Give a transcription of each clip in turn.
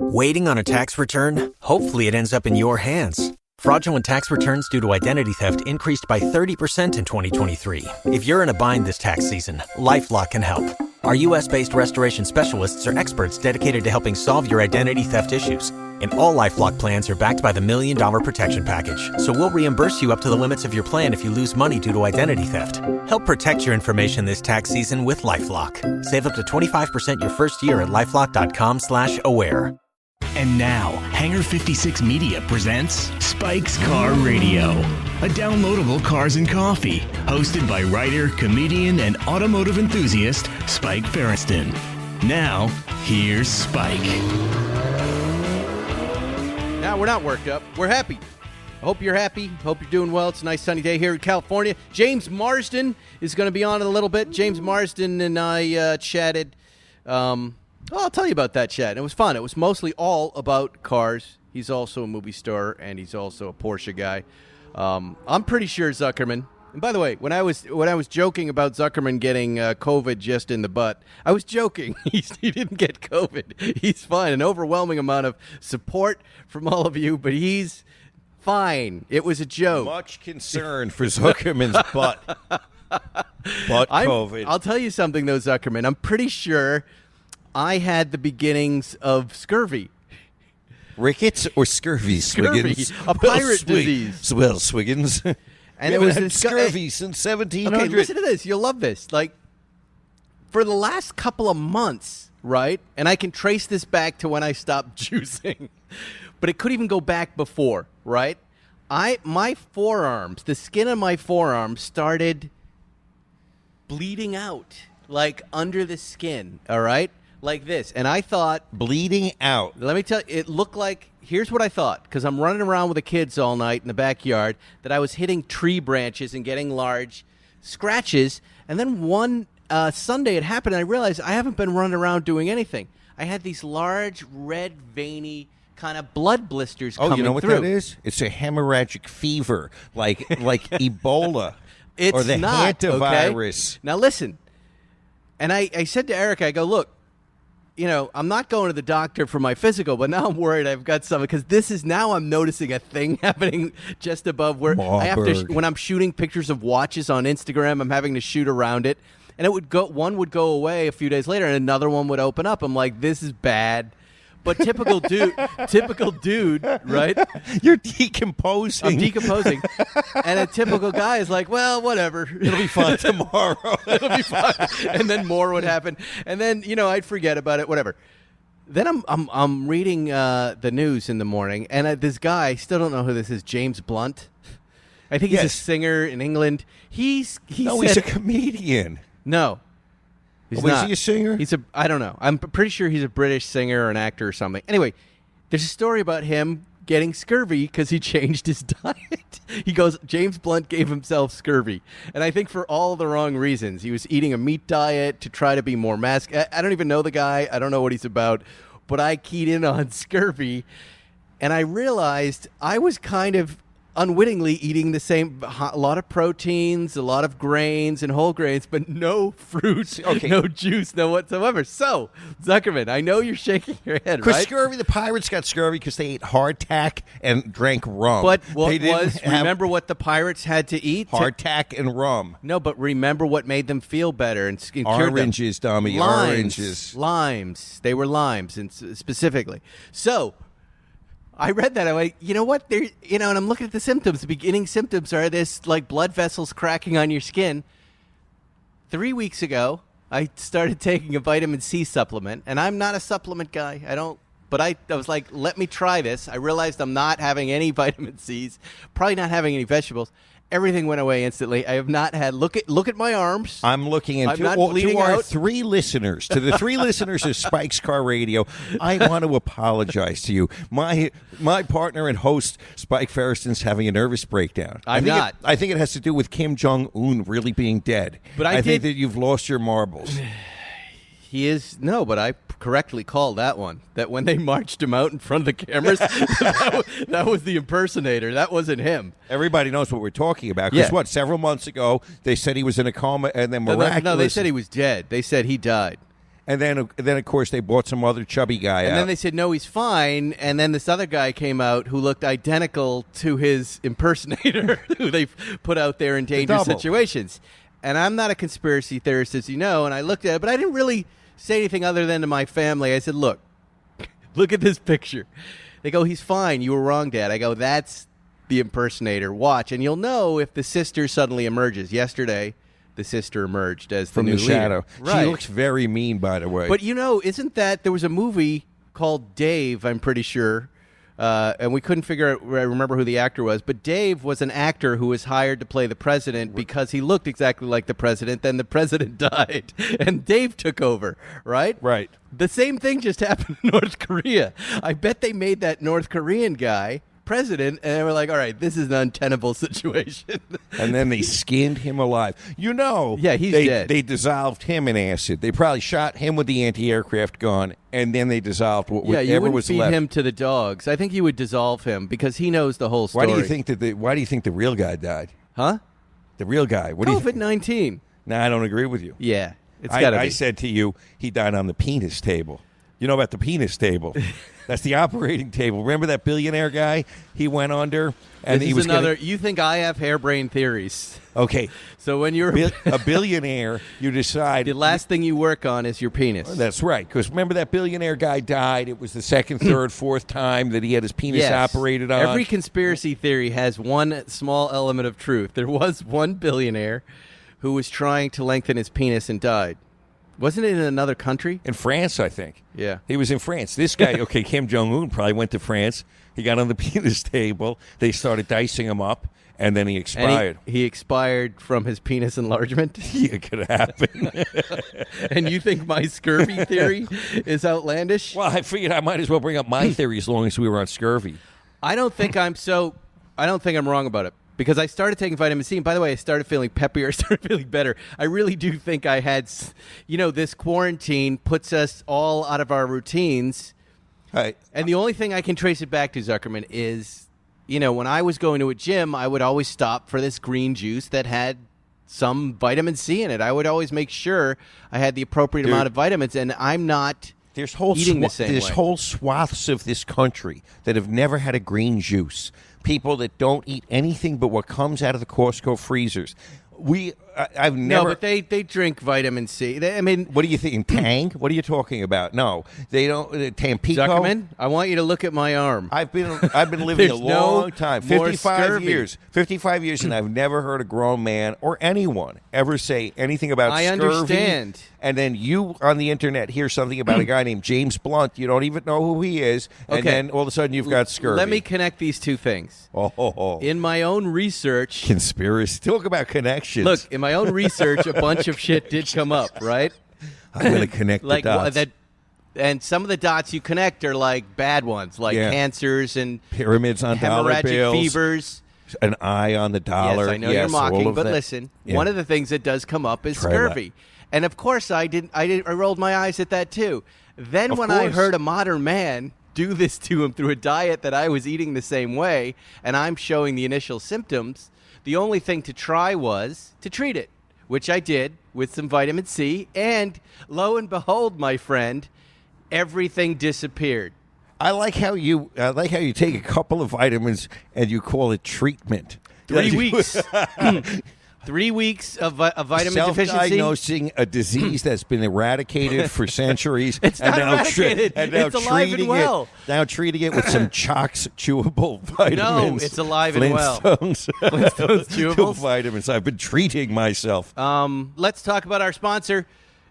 Waiting on a tax return? Hopefully it ends up in your hands. Fraudulent tax returns due to identity theft increased by 30% in 2023. If you're in a bind this tax season, LifeLock can help. Our U.S.-based restoration specialists are experts dedicated to helping solve your identity theft issues. And all LifeLock plans are backed by the $1 Million Protection Package. So we'll reimburse you up to the limits of your plan if you lose money due to identity theft. Help protect your information this tax season with LifeLock. Save up to 25% your first year at LifeLock.com/aware. And now, Hangar 56 Media presents Spike's Car Radio, a downloadable cars and coffee, hosted by writer, comedian, and automotive enthusiast Spike Ferriston. Now, here's Spike. Now, we're not worked up. We're happy. I hope you're happy. Hope you're doing well. It's a nice sunny day here in California. James Marsden is going to be on in a little bit. James Marsden and I chatted. I'll tell you about that chat. It was fun. It was mostly all about cars. He's also a movie star, and he's also a Porsche guy. I'm pretty sure Zuckerman. And by the way, when I was joking about Zuckerman getting COVID just in the butt, I was joking. He didn't get COVID. He's fine. An overwhelming amount of support from all of you, but he's fine. It was a joke. Much concern for Zuckerman's butt. COVID. I'll tell you something, though, Zuckerman. I'm pretty sure I had the beginnings of scurvy. Rickets or scurvy? Scurvy, Swiggins? a pirate disease. Well, Swiggins. And it was had scurvy since 1700. Okay, listen to this. You'll love this. Like, for the last couple of months, right? And I can trace this back to when I stopped juicing. But it could even go back before, right? My forearms, the skin on my forearms started bleeding out, like under the skin, all right? Like this. And I thought, bleeding out. let me tell you, it looked like, here's what I thought, because I'm running around with the kids all night in the backyard, that I was hitting tree branches and getting large scratches. And then one Sunday it happened, and I realized I haven't been running around doing anything. I had these large, red, veiny kind of blood blisters coming through. Oh, you know what that is? It's a hemorrhagic fever, like Ebola. It's or the not, hantavirus. Okay? Now listen, and I said to Erica, I go, look, you know, I'm not going to the doctor for my physical, but now I'm worried I've got something, because this is now I'm noticing a thing happening just above where I have to, when I'm shooting pictures of watches on Instagram, I'm having to shoot around it, and it would go, one would go away a few days later, and another one would open up. I'm like, this is bad. But typical dude, right? You're decomposing. I'm decomposing. And a typical guy is like, well, whatever. It'll be fun tomorrow. It'll be fun. And then more would happen. And then, you know, I'd forget about it, whatever. Then I'm reading the news in the morning, and this guy, still don't know who this is, James Blunt. I think he's a singer in England. He's a comedian. No. He's Is not. he a singer? I don't know. I'm pretty sure he's a British singer or an actor or something. Anyway, there's a story about him getting scurvy because he changed his diet. He goes, James Blunt gave himself scurvy. And I think for all the wrong reasons. He was eating a meat diet to try to be more masculine. I don't even know the guy. I don't know what he's about. But I keyed in on scurvy. And I realized I was kind of unwittingly eating the same, a lot of proteins, a lot of grains and whole grains, but no fruit, no juice, no whatsoever. So, Zuckerman, I know you're shaking your head, right? Scurvy, the pirates got scurvy because they ate hardtack and drank rum. But remember what the pirates had to eat? Hardtack and rum. No, but remember what made them feel better and cured oranges, them. dummy, oranges. Limes. They were limes, and specifically. So, I read that. I'm like, you know what? And I'm looking at the symptoms. The beginning symptoms are this, like, blood vessels cracking on your skin. 3 weeks ago, I started taking a vitamin C supplement, and I'm not a supplement guy. But I was like, let me try this. I realized I'm not having any vitamin C's, probably not having any vegetables. Everything went away instantly. I have not had look at my arms. I'm looking into to our 3 listeners, to the 3 listeners of Spike's Car Radio. I want to apologize to you. My partner and host Spike Ferriston's having a nervous breakdown. I think it has to do with Kim Jong-un really being dead. But I think that you've lost your marbles. He is but I correctly called that one. That when they marched him out in front of the cameras, that was the impersonator. That wasn't him. Everybody knows what we're talking about. Because several months ago they said he was in a coma, and then miraculously, no, they said he was dead. They said he died. And then of course, they brought some other chubby guy And out. then they said, no, he's fine. And then this other guy came out who looked identical to his impersonator who they put out there in dangerous double. situations. And I'm not a conspiracy theorist, as you know, and I looked at it, but I didn't really say anything other than to my family. I said, look at this picture. They go, he's fine. You were wrong, Dad. I go, that's the impersonator. Watch. And you'll know if the sister suddenly emerges. Yesterday, the sister emerged as from the the new leader. shadow. Right. She looks very mean, by the way. But isn't that there was a movie called Dave, I'm pretty sure, and we couldn't remember who the actor was, but Dave was an actor who was hired to play the president because he looked exactly like the president. Then the president died, and Dave took over, right? Right. The same thing just happened in North Korea. I bet they made that North Korean guy president, and they were like, all right, this is an untenable situation. And then they skinned him alive. Yeah, he's dead. They dissolved him in acid. They probably shot him with the anti-aircraft gun, and then they dissolved you whatever wouldn't was feed left. him to the dogs. I think you would dissolve him because he knows the whole story. Why do you think the real guy died? Huh? The real guy. What do you think? COVID-19. No, I don't agree with you. Yeah, it's got to be. I said to you, he died on the penis table. You know about the penis table? That's the operating table. Remember that billionaire guy? He went under, and This he is was another. You think I have harebrained theories? Okay, So when you're a billionaire, you decide the last thing you work on is your penis. That's right, because remember that billionaire guy died. It was the second, third, fourth time that he had his penis Yes. operated on. Every conspiracy theory has one small element of truth. There was one billionaire who was trying to lengthen his penis and died. Wasn't it in another country? in France, I think. Yeah. He was in France. This guy, okay, Kim Jong-un probably went to France. He got on the penis table. They started dicing him up, and then he expired. And he expired from his penis enlargement. Yeah, it could happen. And you think my scurvy theory is outlandish? Well, I figured I might as well bring up my theory as long as we were on scurvy. I don't think I'm wrong about it. Because I started taking vitamin C, and by the way, I started feeling peppier, I started feeling better. I really do think I had, this quarantine puts us all out of our routines. Right. And the only thing I can trace it back to, Zuckerman, is, when I was going to a gym, I would always stop for this green juice that had some vitamin C in it. I would always make sure I had the appropriate amount of vitamins, and I'm not There's eating the same way. whole swaths of this country that have never had a green juice. People that don't eat anything but what comes out of the Costco freezers. I've never. No, but they drink vitamin C. What do you think? Tang? What are you talking about? No, they don't. Tampico. Zuckerman, I want you to look at my arm. I've been living a There's no long time, more 55 scurvy. years. 55 years, and I've never heard a grown man or anyone ever say anything about I scurvy. understand. And then you on the internet hear something about a guy named James Blunt. You don't even know who he is, and Okay. then all of a sudden you've got scurvy. Let me connect these two things. Oh, In my own research, conspiracy. Talk about connections. look, in my own research, a bunch of shit did come up, right? I'm going to connect Like the dots. and some of the dots you connect are like bad ones, like Yeah. cancers and Pyramids on dollar hemorrhagic bills. fevers. An eye on the dollar. Yes, I know Yes, you're all mocking, of but that. listen, Yeah. one of the things that does come up is Try scurvy. And of course I rolled my eyes at that too. Then Of when I course. heard a modern man do this to him through a diet that I was eating the same way, and I'm showing the initial symptoms, the only thing to try was to treat it, which I did with some vitamin C, and lo and behold, my friend, everything disappeared. I like how you take a couple of vitamins and you call it treatment. 3 weeks. 3 weeks of vitamin deficiency. Self-diagnosing a disease that's been eradicated for centuries. It's not eradicated. And now It's alive and treating well. Now treating it with some Chox chewable vitamins. No, it's alive and well. Flintstones chewables? vitamins. I've been treating myself. Let's talk about our sponsor,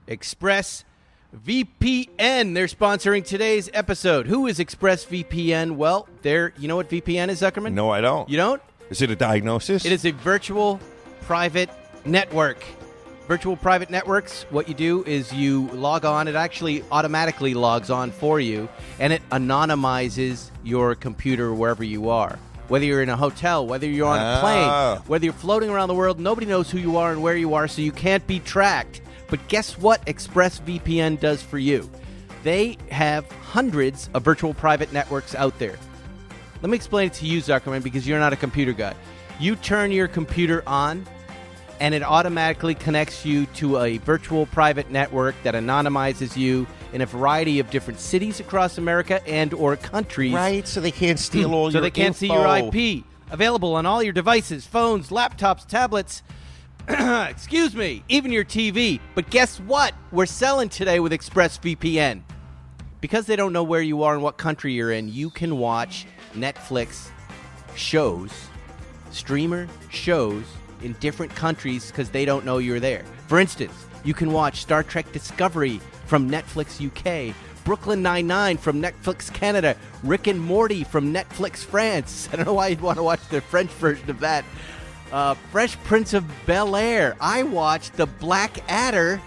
ExpressVPN. They're sponsoring today's episode. Who is ExpressVPN? Well, you know what VPN is, Zuckerman? No, I don't. You don't? Is it a diagnosis? It is a virtual private network. Virtual private networks, what you do is you log on. It actually automatically logs on for you, and it anonymizes your computer wherever you are. Whether you're in a hotel, whether you're on a plane, whether you're floating around the world, nobody knows who you are and where you are, so you can't be tracked. But guess what ExpressVPN does for you? They have hundreds of virtual private networks out there. Let me explain it to you, Zuckerman, because you're not a computer guy. You turn your computer on, and it automatically connects you to a virtual private network that anonymizes you in a variety of different cities across America and or countries. Right, so they can't steal all your So they can't see your IP. Available on all your devices, phones, laptops, tablets, excuse me, even your TV. But guess what? We're selling today with ExpressVPN. Because they don't know where you are and what country you're in, you can watch Netflix shows, streamer shows in different countries because they don't know you're there. For instance, you can watch Star Trek Discovery from Netflix UK, Brooklyn Nine-Nine from Netflix Canada, Rick and Morty from Netflix France. I don't know why you'd want to watch the French version of that. Fresh Prince of Bel-Air. I watched The Black Adder,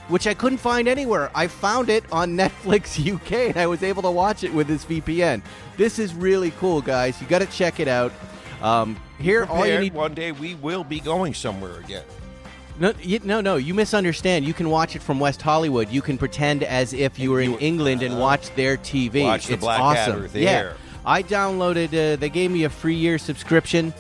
which I couldn't find anywhere. I found it on Netflix UK, and I was able to watch it with this VPN. This is really cool, guys. You got to check it out. Here, all you need. One day we will be going somewhere again. No. You misunderstand. You can watch it from West Hollywood. You can pretend as if you were in England and watch their TV. Watch the it's Black awesome. Adder there. Yeah, I downloaded. They gave me a free year subscription.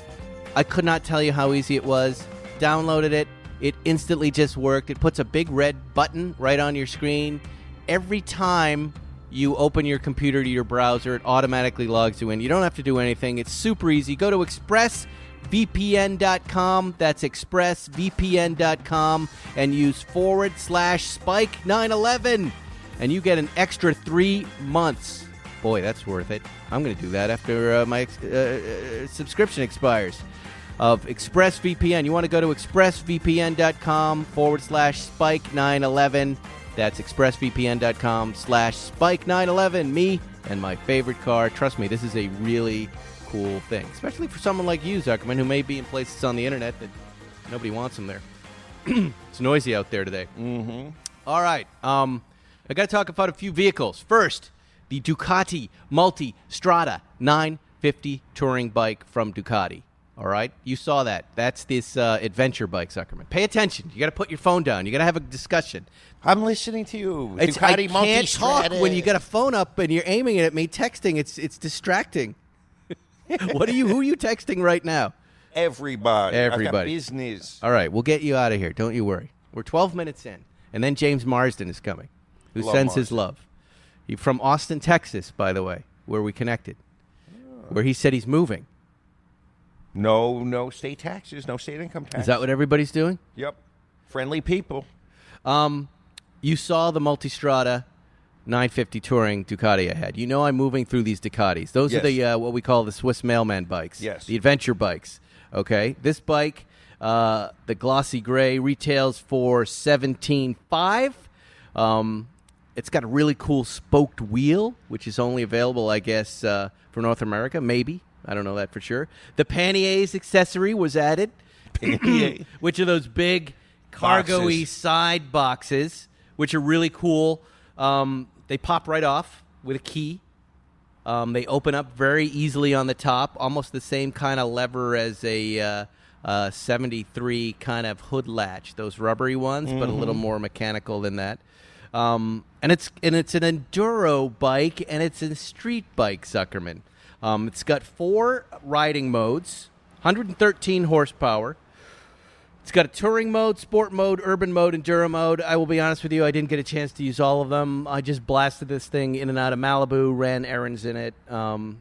I could not tell you how easy it was. Downloaded it. It instantly just worked. It puts a big red button right on your screen. Every time you open your computer to your browser, it automatically logs you in. You don't have to do anything. It's super easy. Go to expressvpn.com. That's expressvpn.com and use /Spike911. And you get an extra 3 months. Boy, that's worth it. I'm going to do that after my subscription expires. Of ExpressVPN. You want to go to expressvpn.com /Spike911. That's expressvpn.com /Spike911. Me and my favorite car. Trust me, this is a really cool thing, especially for someone like you, Zuckerman, who may be in places on the internet that nobody wants them there. It's noisy out there today. Mm-hmm. All right. I got to talk about a few vehicles. First, the Ducati Multistrada 950 touring bike from Ducati. All right? You saw that. That's this adventure bike, Zuckerman. Pay attention. You got to put your phone down. You got to have a discussion. I'm listening to you. I Ducati can't talk Multistrada. when you got a phone up and you're aiming it at me texting. It's distracting. Who are you texting right now? Everybody. I got Everybody. business. All right, we'll get you out of here. Don't you worry. We're 12 minutes in. And then James Marsden is coming, who sends his love. He's from Austin, Texas, by the way, where we connected, where he said he's moving. No state taxes, no state income tax. Is that what everybody's doing? Yep. Friendly people. You saw the Multistrada 950 touring Ducati I had. You know I'm moving through these Ducatis. Those are the what we call the Swiss mailman bikes. Yes. The adventure bikes. Okay. This bike, the glossy gray, retails for $17,500. It's got a really cool spoked wheel, which is only available, I guess, for North America. Maybe. I don't know that for sure. The panniers accessory was added, which are those big cargo-y side boxes, which are really cool. They pop right off with a key. They open up very easily on the top, almost the same kind of lever as a 73 kind of hood latch, those rubbery ones, but a little more mechanical than that. And it's an enduro bike, and it's a street bike, Zuckerman. It's got 4 riding modes, 113 horsepower. It's got a touring mode, sport mode, urban mode, enduro mode. I will be honest with you, I didn't get a chance to use all of them. I just blasted this thing in and out of Malibu, ran errands in it. I'm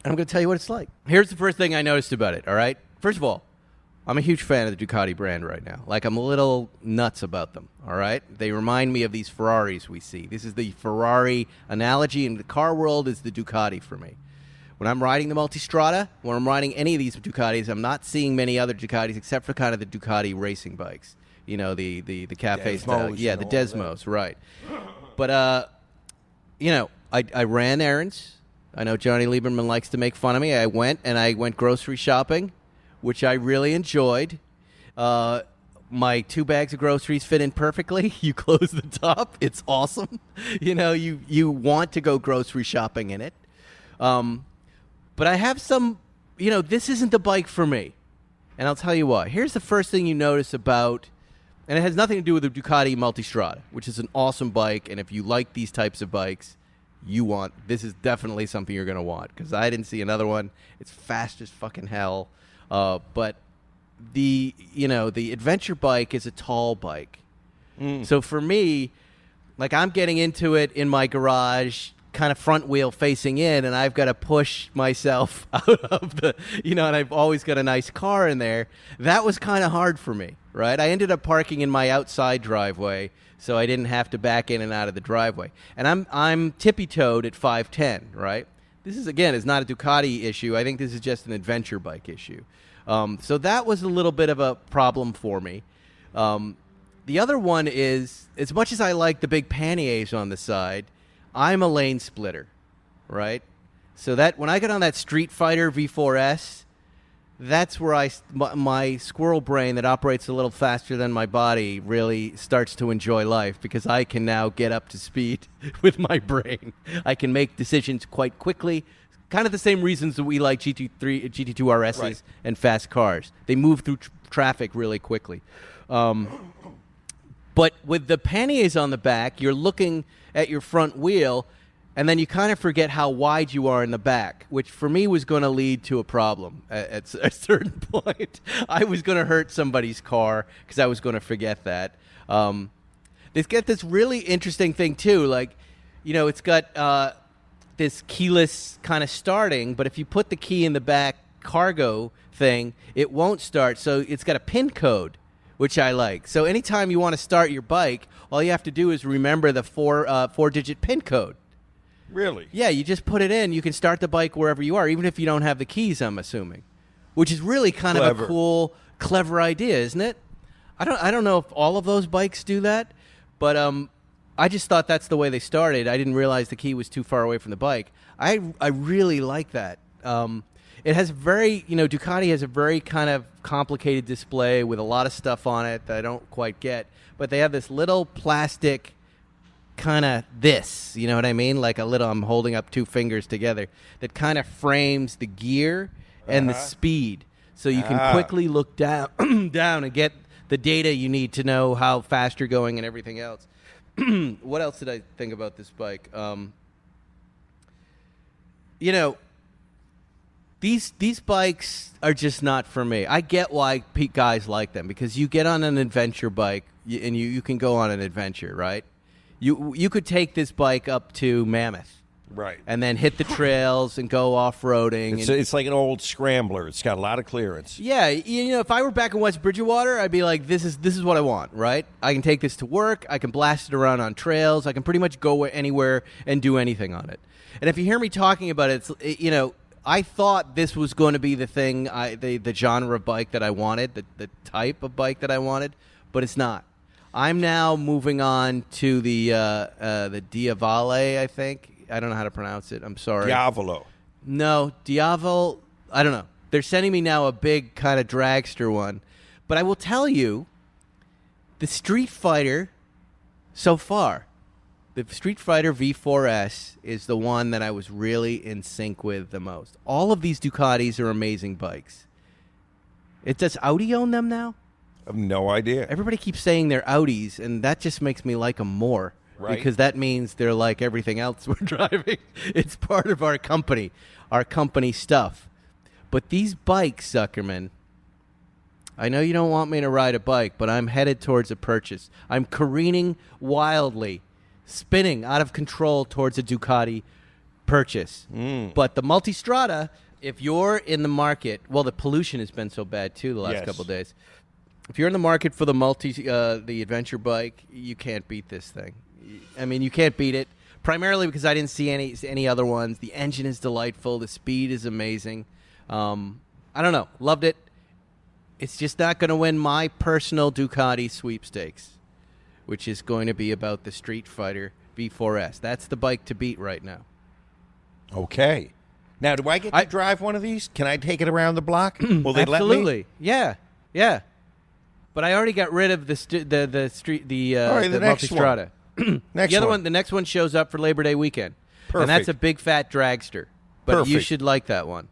going to tell you what it's like. Here's the first thing I noticed about it, all right? First of all, I'm a huge fan of the Ducati brand right now. Like, I'm a little nuts about them, all right? They remind me of these Ferraris we see. This is the Ferrari analogy in the car world is the Ducati for me. When I'm riding the Multistrada, when I'm riding any of these Ducatis, I'm not seeing many other Ducatis except for kind of the Ducati racing bikes. You know, the cafe style. Yeah, the Desmos, right. But, you know, I ran errands. I know Johnny Lieberman likes to make fun of me. I went grocery shopping, which I really enjoyed. My 2 bags of groceries fit in perfectly. You close the top. It's awesome. You know, you want to go grocery shopping in it. But I have some, you know, this isn't the bike for me. And I'll tell you why. Here's the first thing you notice about, and it has nothing to do with the Ducati Multistrada, which is an awesome bike. And if you like these types of bikes, this is definitely something you're going to want. Because I didn't see another one. It's fast as fucking hell. But the adventure bike is a tall bike. So for me, like I'm getting into it in my garage, kind of front wheel facing in, and I've got to push myself out of the, and I've always got a nice car in there. That was kind of hard for me, right? I ended up parking in my outside driveway, so I didn't have to back in and out of the driveway. And I'm tippy-toed at 5'10", right? This is not a Ducati issue. I think this is just an adventure bike issue. So that was a little bit of a problem for me. The other one is, as much as I like the big panniers on the side, I'm a lane splitter, right? So that when I get on that Street Fighter V4S, that's where my squirrel brain that operates a little faster than my body really starts to enjoy life, because I can now get up to speed with my brain. I can make decisions quite quickly. Kind of the same reasons that we like GT2 RSs right. and fast cars. They move through traffic really quickly. But with the panniers on the back, you're looking at your front wheel, and then you kind of forget how wide you are in the back, which for me was going to lead to a problem at a certain point. I was going to hurt somebody's car because I was going to forget that. They get this really interesting thing, too. Like, it's got this keyless kind of starting, but if you put the key in the back cargo thing, it won't start. So it's got a PIN code, which I like. So anytime you want to start your bike, all you have to do is remember the four-digit PIN code. Really? Yeah, you just put it in. You can start the bike wherever you are, even if you don't have the keys, I'm assuming. Which is really kind of a cool, clever idea, isn't it? I don't know if all of those bikes do that, but I just thought that's the way they started. I didn't realize the key was too far away from the bike. I really like that. It has Ducati has a very kind of complicated display with a lot of stuff on it that I don't quite get. But they have this little plastic kind of this, you know what I mean? Like I'm holding up two fingers together that kind of frames the gear and the speed. So you can quickly look down and get the data you need to know how fast you're going and everything else. What else did I think about this bike? These bikes are just not for me. I get why guys like them, because you get on an adventure bike and you can go on an adventure, right? You could take this bike up to Mammoth, right, and then hit the trails and go off-roading. It's like an old scrambler. It's got a lot of clearance. Yeah, if I were back in West Bridgewater, I'd be like, this is what I want, right? I can take this to work. I can blast it around on trails. I can pretty much go anywhere and do anything on it. And if you hear me talking about it, I thought this was going to be the thing, the genre of bike that I wanted, the type of bike that I wanted, but it's not. I'm now moving on to the Diavolo, I think. I don't know how to pronounce it. I'm sorry. Diavolo. No, Diavolo. I don't know. They're sending me now a big kind of dragster one. But I will tell you, the Street Fighter so far, the Street Fighter V4S is the one that I was really in sync with the most. All of these Ducatis are amazing bikes. Does Audi own them now? I have no idea. Everybody keeps saying they're Audis, and that just makes me like them more. Right. Because that means they're like everything else we're driving. It's part of our company stuff. But these bikes, Zuckerman, I know you don't want me to ride a bike, but I'm headed towards a purchase. I'm careening wildly, spinning out of control towards a Ducati purchase. But the Multistrada, if you're in the market, well, the pollution has been so bad, too, the last couple of days. If you're in the market for the adventure bike, you can't beat this thing. I mean, you can't beat it, primarily because I didn't see any other ones. The engine is delightful. The speed is amazing. I don't know. Loved it. It's just not going to win my personal Ducati sweepstakes, which is going to be about the Street Fighter V4S. That's the bike to beat right now. Okay. Now, do I get to drive one of these? Can I take it around the block? Will they let me? Absolutely. Yeah. But I already got rid of the Multistrada. The next one shows up for Labor Day weekend. Perfect. And that's a big fat dragster. But you should like that one.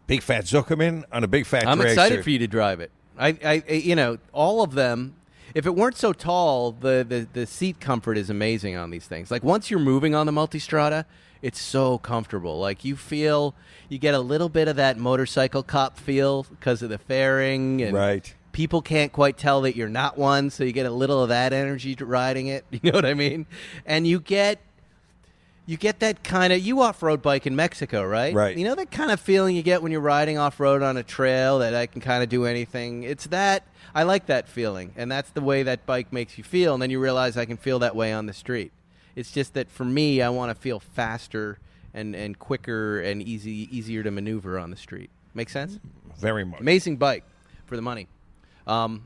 Big fat Zuckerman on a big fat dragster. I'm excited for you to drive it. I all of them. If it weren't so tall, the seat comfort is amazing on these things. Like once you're moving on the Multistrada, It's so comfortable. Like you get a little bit of that motorcycle cop feel because of the fairing. And right. People can't quite tell that you're not one, so you get a little of that energy riding it. You know what I mean? And you get that kind of, you off-road bike in Mexico, right? Right. You know that kind of feeling you get when you're riding off-road on a trail that I can kind of do anything? It's that, I like that feeling, and that's the way that bike makes you feel, and then you realize I can feel that way on the street. It's just that for me, I want to feel faster and quicker and easier to maneuver on the street. Make sense? Very much. Amazing bike for the money. And,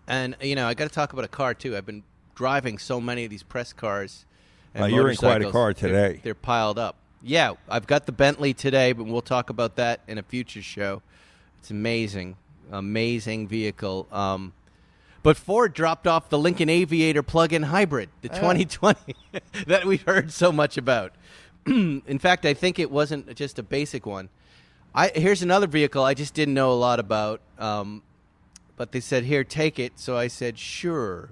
I got to talk about a car, too. I've been driving so many of these press cars. And you're in quite a car today. They're piled up. Yeah, I've got the Bentley today, but we'll talk about that in a future show. It's amazing. Amazing vehicle. But Ford dropped off the Lincoln Aviator plug-in hybrid, the 2020, that we've heard so much about. In fact, I think it wasn't just a basic one. Here's another vehicle I just didn't know a lot about, but they said, here, take it. So I said, sure.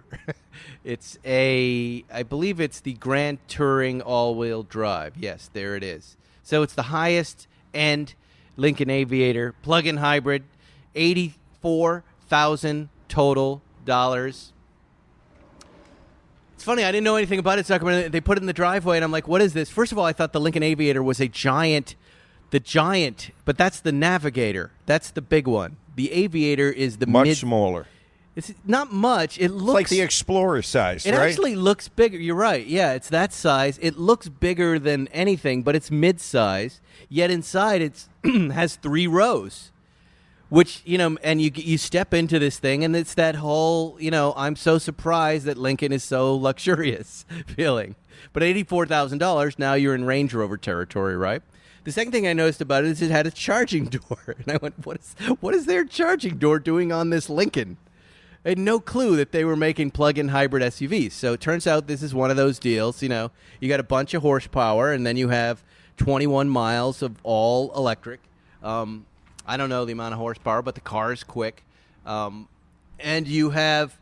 I believe it's the Grand Touring all-wheel drive. Yes, there it is. So it's the highest-end Lincoln Aviator plug-in hybrid, $84,000 total dollars. It's funny, I didn't know anything about it. So they put it in the driveway, and I'm like, what is this? First of all, I thought the Lincoln Aviator was the giant, but that's the Navigator. That's the big one. The Aviator is the much smaller. It's not much. It looks like the Explorer size, right? It actually looks bigger. You're right. Yeah, it's that size. It looks bigger than anything, but it's mid-size. Yet inside it has 3 rows. Which, and you step into this thing, and it's that whole, I'm so surprised that Lincoln is so luxurious feeling. But $84,000, now you're in Range Rover territory, right? The second thing I noticed about it is it had a charging door. And I went, what is their charging door doing on this Lincoln? I had no clue that they were making plug-in hybrid SUVs. So it turns out this is one of those deals, you got a bunch of horsepower, and then you have 21 miles of all electric. I don't know the amount of horsepower, but the car is quick. And you have,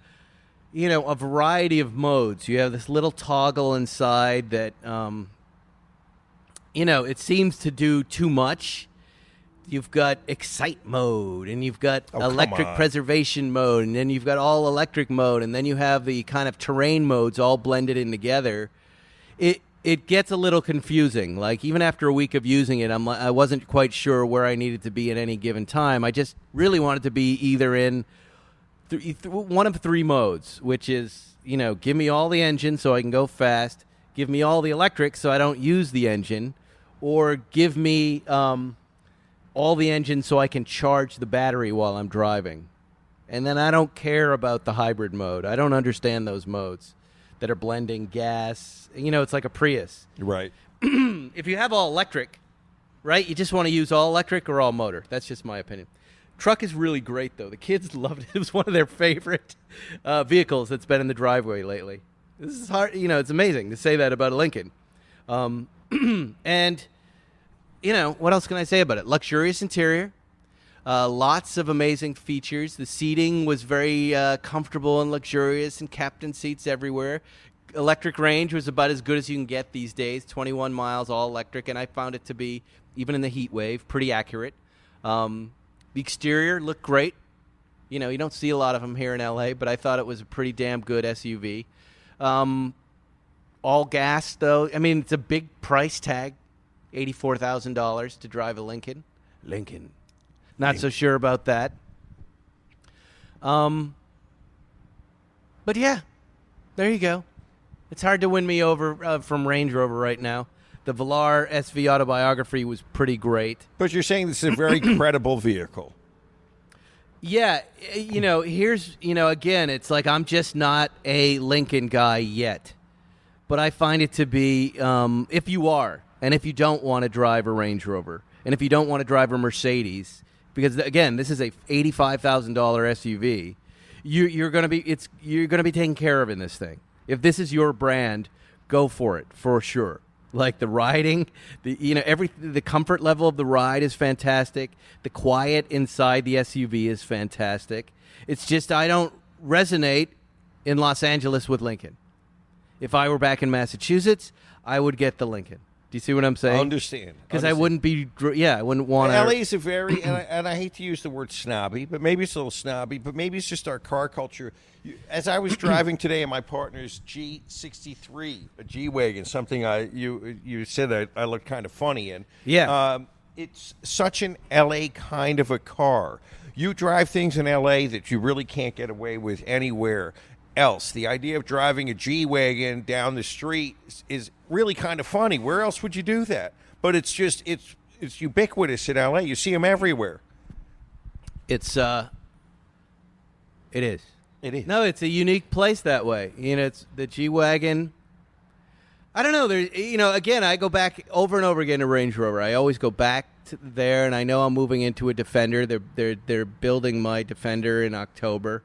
a variety of modes. You have this little toggle inside that, it seems to do too much. You've got Excite mode, and you've got electric preservation mode, and then you've got all electric mode, and then you have the kind of terrain modes all blended in together. It gets a little confusing. Like, even after a week of using it, I wasn't quite sure where I needed to be at any given time. I just really wanted to be either in one of 3 modes, which is, give me all the engine so I can go fast, give me all the electric so I don't use the engine, or give me all the engine so I can charge the battery while I'm driving. And then I don't care about the hybrid mode. I don't understand those modes that are blending gas. It's like a Prius. Right. If you have all electric, right, you just want to use all electric or all motor. That's just my opinion. Truck is really great, though. The kids loved it. It was one of their favorite vehicles that's been in the driveway lately. This is hard. It's amazing to say that about a Lincoln. And, what else can I say about it? Luxurious interior. Lots of amazing features. The seating was very comfortable and luxurious, and captain seats everywhere. Electric range was about as good as you can get these days, 21 miles, all electric, and I found it to be, even in the heat wave, pretty accurate. The exterior looked great. You don't see a lot of them here in L.A., but I thought it was a pretty damn good SUV. All gas, though. I mean, it's a big price tag, $84,000 to drive a Lincoln. Not so sure about that. But yeah, there you go. It's hard to win me over from Range Rover right now. The Velar SV autobiography was pretty great. But you're saying this is a very credible vehicle. Yeah, here's, again, it's like I'm just not a Lincoln guy yet. But I find it to be, if you are, and if you don't want to drive a Range Rover, and if you don't want to drive a Mercedes, because again, this is a $85,000 SUV. You're going to be taken care of in this thing. If this is your brand, go for it for sure. Like the riding, the comfort level of the ride is fantastic. The quiet inside the SUV is fantastic. It's just I don't resonate in Los Angeles with Lincoln. If I were back in Massachusetts, I would get the Lincoln. Do you see what I'm saying? I understand. Because I wouldn't be, I wouldn't want to. LA is a very, and I hate to use the word snobby, but maybe it's a little snobby, but maybe it's just our car culture. As I was driving today in my partner's G63, a G-Wagon, something you said I looked kind of funny in. Yeah. It's such an LA kind of a car. You drive things in LA that you really can't get away with anywhere else. The idea of driving a G-Wagon down the street is really kind of funny. Where else would you do that? But it's ubiquitous in LA. You see them everywhere. It is. It is. No, it's a unique place that way. It's the G-Wagon. I don't know. Again, I go back over and over again to Range Rover. I always go back to there, and I know I'm moving into a Defender. They're building my Defender in October.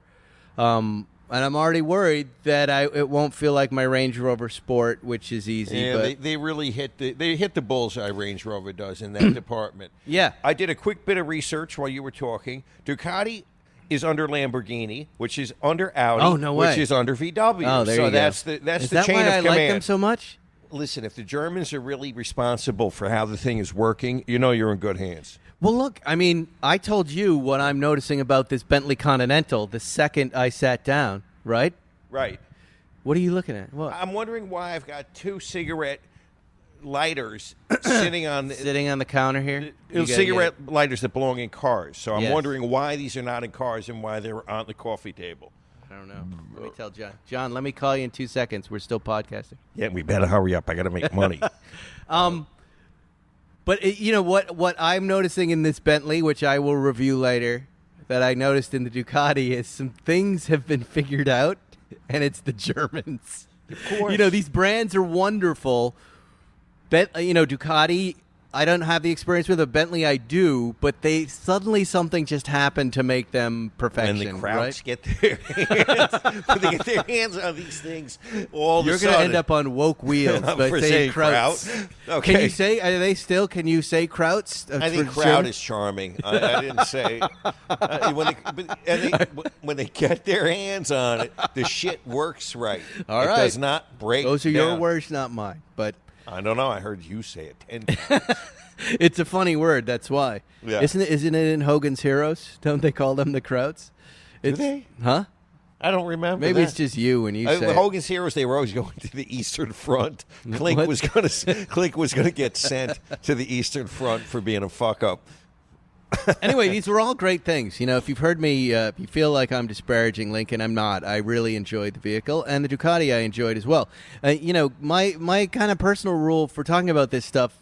And I'm already worried that it won't feel like my Range Rover Sport, which is easy. Yeah, but they really hit the bullseye. Range Rover does in that department. Yeah, I did a quick bit of research while you were talking. Ducati is under Lamborghini, which is under Audi, oh, no way. which is under VW. Oh, there so you that's go. that's is the that chain why of I command. like them so much? Listen, if the Germans are really responsible for how the thing is working, you're in good hands. Well, look, I told you what I'm noticing about this Bentley Continental the second I sat down, right? Right. What are you looking at? What? I'm wondering why I've got 2 cigarette lighters sitting on the counter here. cigarette lighters that belong in cars. So I'm Yes. wondering why these are not in cars and why they're on the coffee table. I don't know. Let me tell John. John, let me call you in 2 seconds. We're still podcasting. Yeah, we better hurry up. I got to make money. But what I'm noticing in this Bentley, which I will review later, that I noticed in the Ducati is some things have been figured out, and it's the Germans. Of course. These brands are wonderful. Ducati, I don't have the experience with a Bentley. I do, but something just happened to make them perfection. And the crowds right? get their hands, they get their hands on these things all You're of a sudden. going to end up on woke wheels by For saying saying Krauts. Kraut? Okay. Can you say? Are they still? Can you say Krauts? I think crowd is charming. I didn't say when they get their hands on it, the shit works right. All it right. does not break. Those are your down. words, not mine. But I don't know. I heard you say it 10 times. it's a funny word. That's why. Yeah. Isn't it in Hogan's Heroes? Don't they call them the Krauts? Do they? Huh? I don't remember. Maybe that. it's just you when you say it. Hogan's Heroes. They were always going to the Eastern Front. Klink was going to get sent to the Eastern Front for being a fuck up. Anyway, these were all great things. If you've heard me, if you feel like I'm disparaging Lincoln, I'm not. I really enjoyed the vehicle, and the Ducati I enjoyed as well. My kind of personal rule for talking about this stuff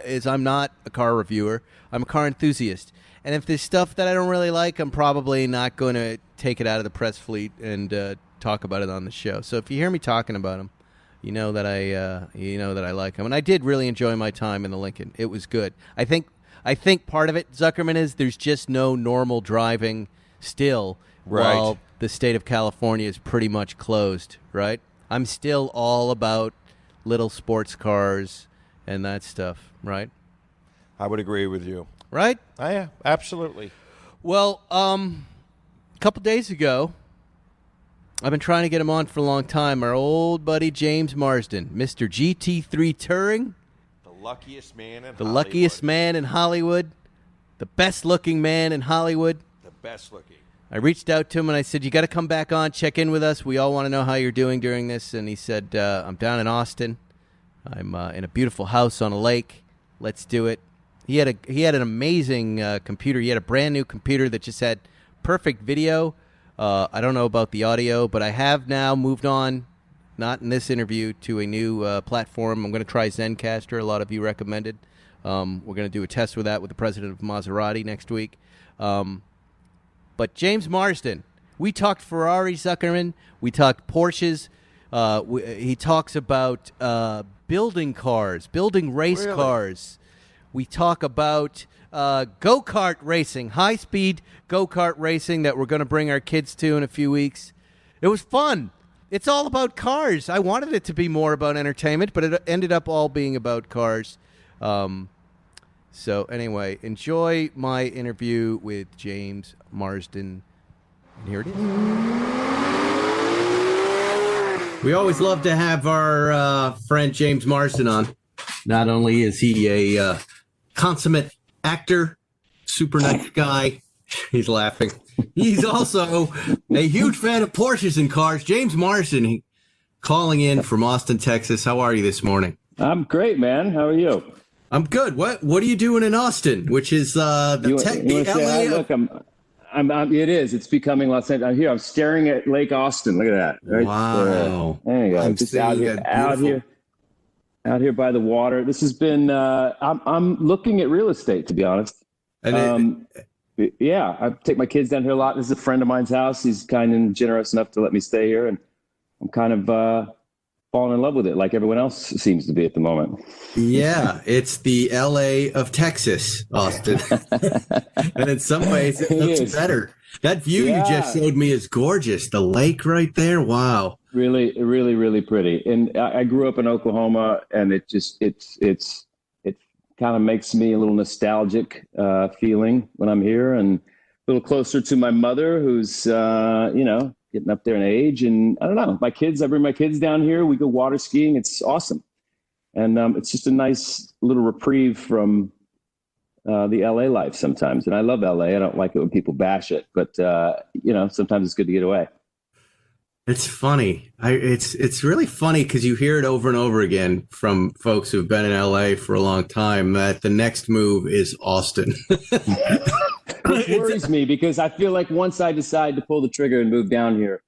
is I'm not a car reviewer. I'm a car enthusiast. And if there's stuff that I don't really like, I'm probably not going to take it out of the press fleet and talk about it on the show. So if you hear me talking about them, you know that I like them. And I did really enjoy my time in the Lincoln. It was good. I think part of it, Zuckerman, is there's just no normal driving still Right. while the state of California is pretty much closed, right? I'm still all about little sports cars and that stuff, right? I would agree with you. Right? Yeah, absolutely. Well, a couple days ago, I've been trying to get him on for a long time, our old buddy James Marsden, Mr. GT3 Touring. Luckiest man in The Hollywood. luckiest man in Hollywood. The best-looking man in Hollywood. The best looking. I reached out to him and I said, you got to come back on, check in with us. We all want to know how you're doing during this. And he said, I'm down in Austin. I'm in a beautiful house on a lake. Let's do it. He had an amazing computer. He had a brand-new computer that just had perfect video. I don't know about the audio, but I have now moved on, not in this interview, to a new platform. I'm going to try Zencaster. A lot of you recommended. We're going to do a test with that with the president of Maserati next week. But James Marsden, we talked Ferrari, Zuckerman. We talked Porsches. He talks about building cars, building race cars. We talk about go-kart racing, high-speed go-kart racing that we're going to bring our kids to in a few weeks. It was fun. It's all about cars. I wanted it to be more about entertainment, but it ended up all being about cars. So anyway, enjoy my interview with James Marsden. And here it is. We always love to have our friend James Marsden on. Not only is he a consummate actor, super nice guy, he's laughing. He's also a huge fan of Porsches and cars. James Marsden calling in from Austin, Texas. How are you this morning? I'm great, man. How are you? I'm good. What are you doing in Austin, which is the LA? Look, it is. It's becoming Los Angeles. I'm here. I'm staring at Lake Austin. Look at that. Right wow. There you go. I'm just out here by the water. This has been. I'm looking at real estate, to be honest. Yeah, I take my kids down here a lot. This is a friend of mine's house. He's kind and generous enough to let me stay here, and I'm kind of falling in love with it, like everyone else seems to be at the moment. Yeah, it's the LA of Texas, Austin. And in some ways, it looks better. That view you just showed me is gorgeous. The lake right there. Wow. Really, really, really pretty. And I grew up in Oklahoma, and it kind of makes me a little nostalgic feeling when I'm here, and a little closer to my mother, who's, getting up there in age. And I don't know, I bring my kids down here. We go water skiing. It's awesome. And it's just a nice little reprieve from the LA life sometimes. And I love LA. I don't like it when people bash it, but sometimes it's good to get away. It's funny. It's really funny because you hear it over and over again from folks who've been in LA for a long time that the next move is Austin. Which worries me because I feel like once I decide to pull the trigger and move down here,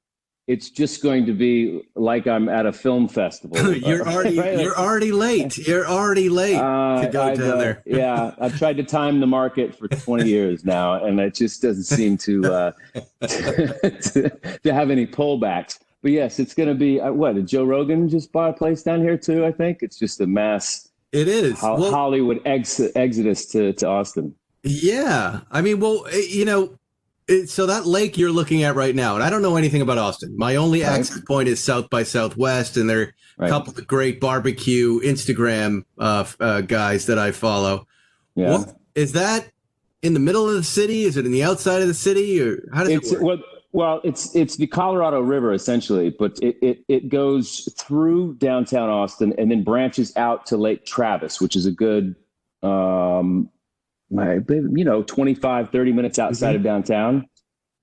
it's just going to be like I'm at a film festival. You're already late. You're already late to go down there. Yeah, I've tried to time the market for 20 years now, and it just doesn't seem to have any pullbacks. But yes, it's going to be Did Joe Rogan just bought a place down here too? I think it's just a mass. It is Hollywood exodus to Austin. Yeah, I mean, so that lake you're looking at right now, and I don't know anything about Austin. My only access point is South by Southwest, and there are a couple of great barbecue Instagram guys that I follow. Yeah. What, is that in the middle of the city? Is it in the outside of the city, or how does it work? Well, it's the Colorado River essentially, but it goes through downtown Austin and then branches out to Lake Travis, which is a good 25, 30 minutes outside of downtown.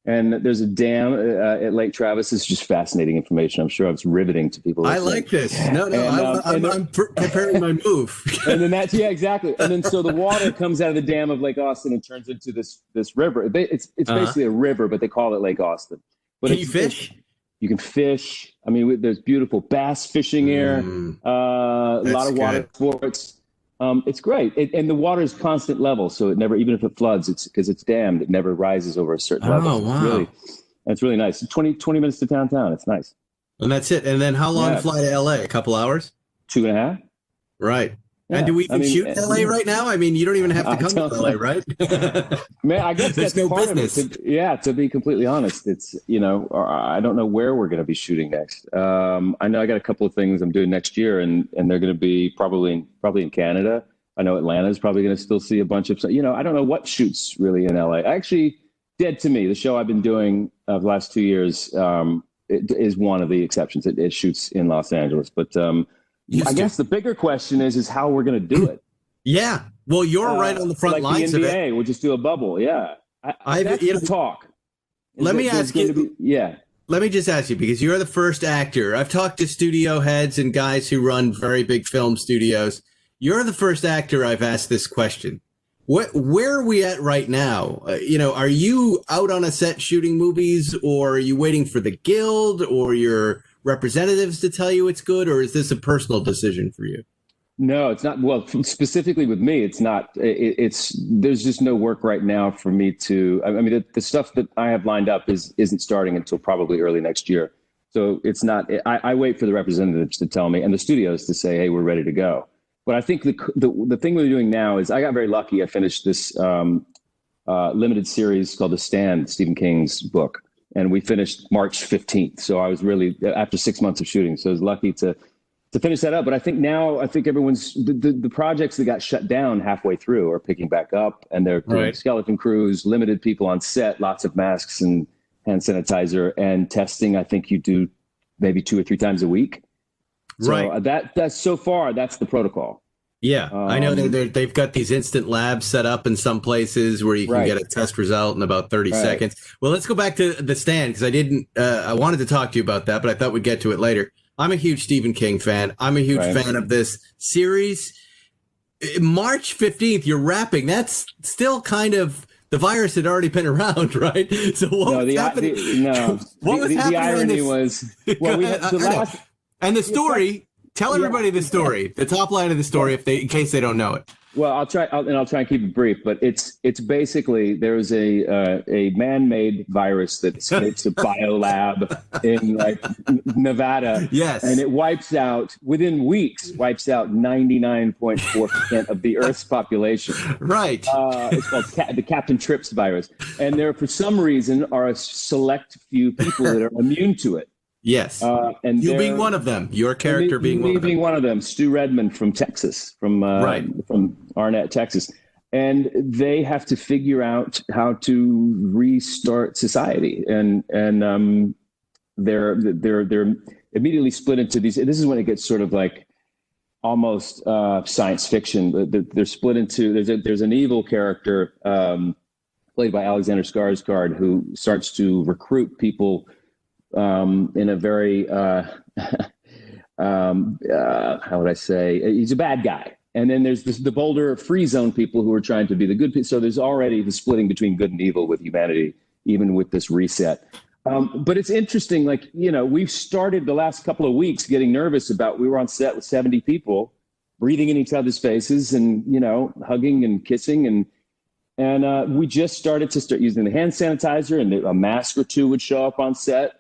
And there's a dam at Lake Travis. It's just fascinating information. I'm sure it's riveting to people. I like this. I'm preparing my move. And then exactly. And then so the water comes out of the dam of Lake Austin and turns into this river. It's basically a river, but they call it Lake Austin. But can you fish? You can fish. I mean, there's beautiful bass fishing here. A lot of water sports. It's great. And the water is constant level. So it never, even if it floods, it's because it's dammed, it never rises over a certain level. Oh, wow. It's really nice. 20 minutes to downtown. It's nice. And that's it. And then how long to fly to LA? A couple hours? 2.5. Right. Yeah. And do we even shoot in LA right now? I mean, you don't even have to come to LA, right? Man, I guess there's that's no part business. of it. To be completely honest, it's, I don't know where we're going to be shooting next. I know I got a couple of things I'm doing next year, and they're going to be probably in Canada. I know Atlanta's probably going to still see a bunch of, I don't know what shoots really in LA. Actually, Dead to Me, the show I've been doing the last 2 years, it is one of the exceptions. It shoots in Los Angeles, but I guess the bigger question is how we're going to do it. Yeah. Well, you're right on the front lines of it. The NBA, we'll just do a bubble. Yeah. That's the talk. Let me ask you. Let me just ask you, because you're the first actor. I've talked to studio heads and guys who run very big film studios. You're the first actor I've asked this question. Where are we at right now? Are you out on a set shooting movies, or are you waiting for the guild or your representatives to tell you it's good, or is this a personal decision for you? No, it's not. Well, specifically with me, it's not. There's just no work right now for me to. I mean, the stuff that I have lined up isn't starting until probably early next year. So it's not. I wait for the representatives to tell me and the studios to say, "Hey, we're ready to go." But I think the thing we're doing now is I got very lucky. I finished this limited series called The Stand, Stephen King's book, and we finished March 15th. So I was really after 6 months of shooting. So I was lucky to finish that up. But I think everyone's the projects that got shut down halfway through are picking back up, and they're doing skeleton crews, limited people on set, lots of masks and hand sanitizer and testing. I think you do maybe 2 or 3 times a week. So Right. That's so far, that's the protocol. Yeah, I know they've got these instant labs set up in some places where you can get a test result in about 30 seconds. Well, let's go back to the stand because I wanted to talk to you about that, but I thought we'd get to it later. I'm a huge Stephen King fan. I'm a huge fan of this series. March 15th, you're wrapping. That's still kind of, the virus had already been around, right? So what was happening? The irony was, well, we had the last, and the story. Tell everybody the story, the top line of the story, in case they don't know it. Well, I'll try and keep it brief. But it's basically there's a man-made virus that escapes a biolab in Nevada. Yes, and it within weeks wipes out 99.4% of the Earth's population. Right. It's called the Captain Trips virus, and there for some reason are a select few people that are immune to it. Yes, and you being one of them, your character being one of them. Stu Redmond from Texas, from Arnett, Texas, and they have to figure out how to restart society, and they're immediately split into these. This is when it gets sort of like almost science fiction. They're split into there's an evil character played by Alexander Skarsgård who starts to recruit people. In a very, how would I say? He's a bad guy. And then there's the bolder free zone people who are trying to be the good people. So there's already the splitting between good and evil with humanity, even with this reset. But it's interesting, we've started the last couple of weeks getting nervous we were on set with 70 people, breathing in each other's faces and, hugging and kissing. And we just started using the hand sanitizer, and a mask or two would show up on set.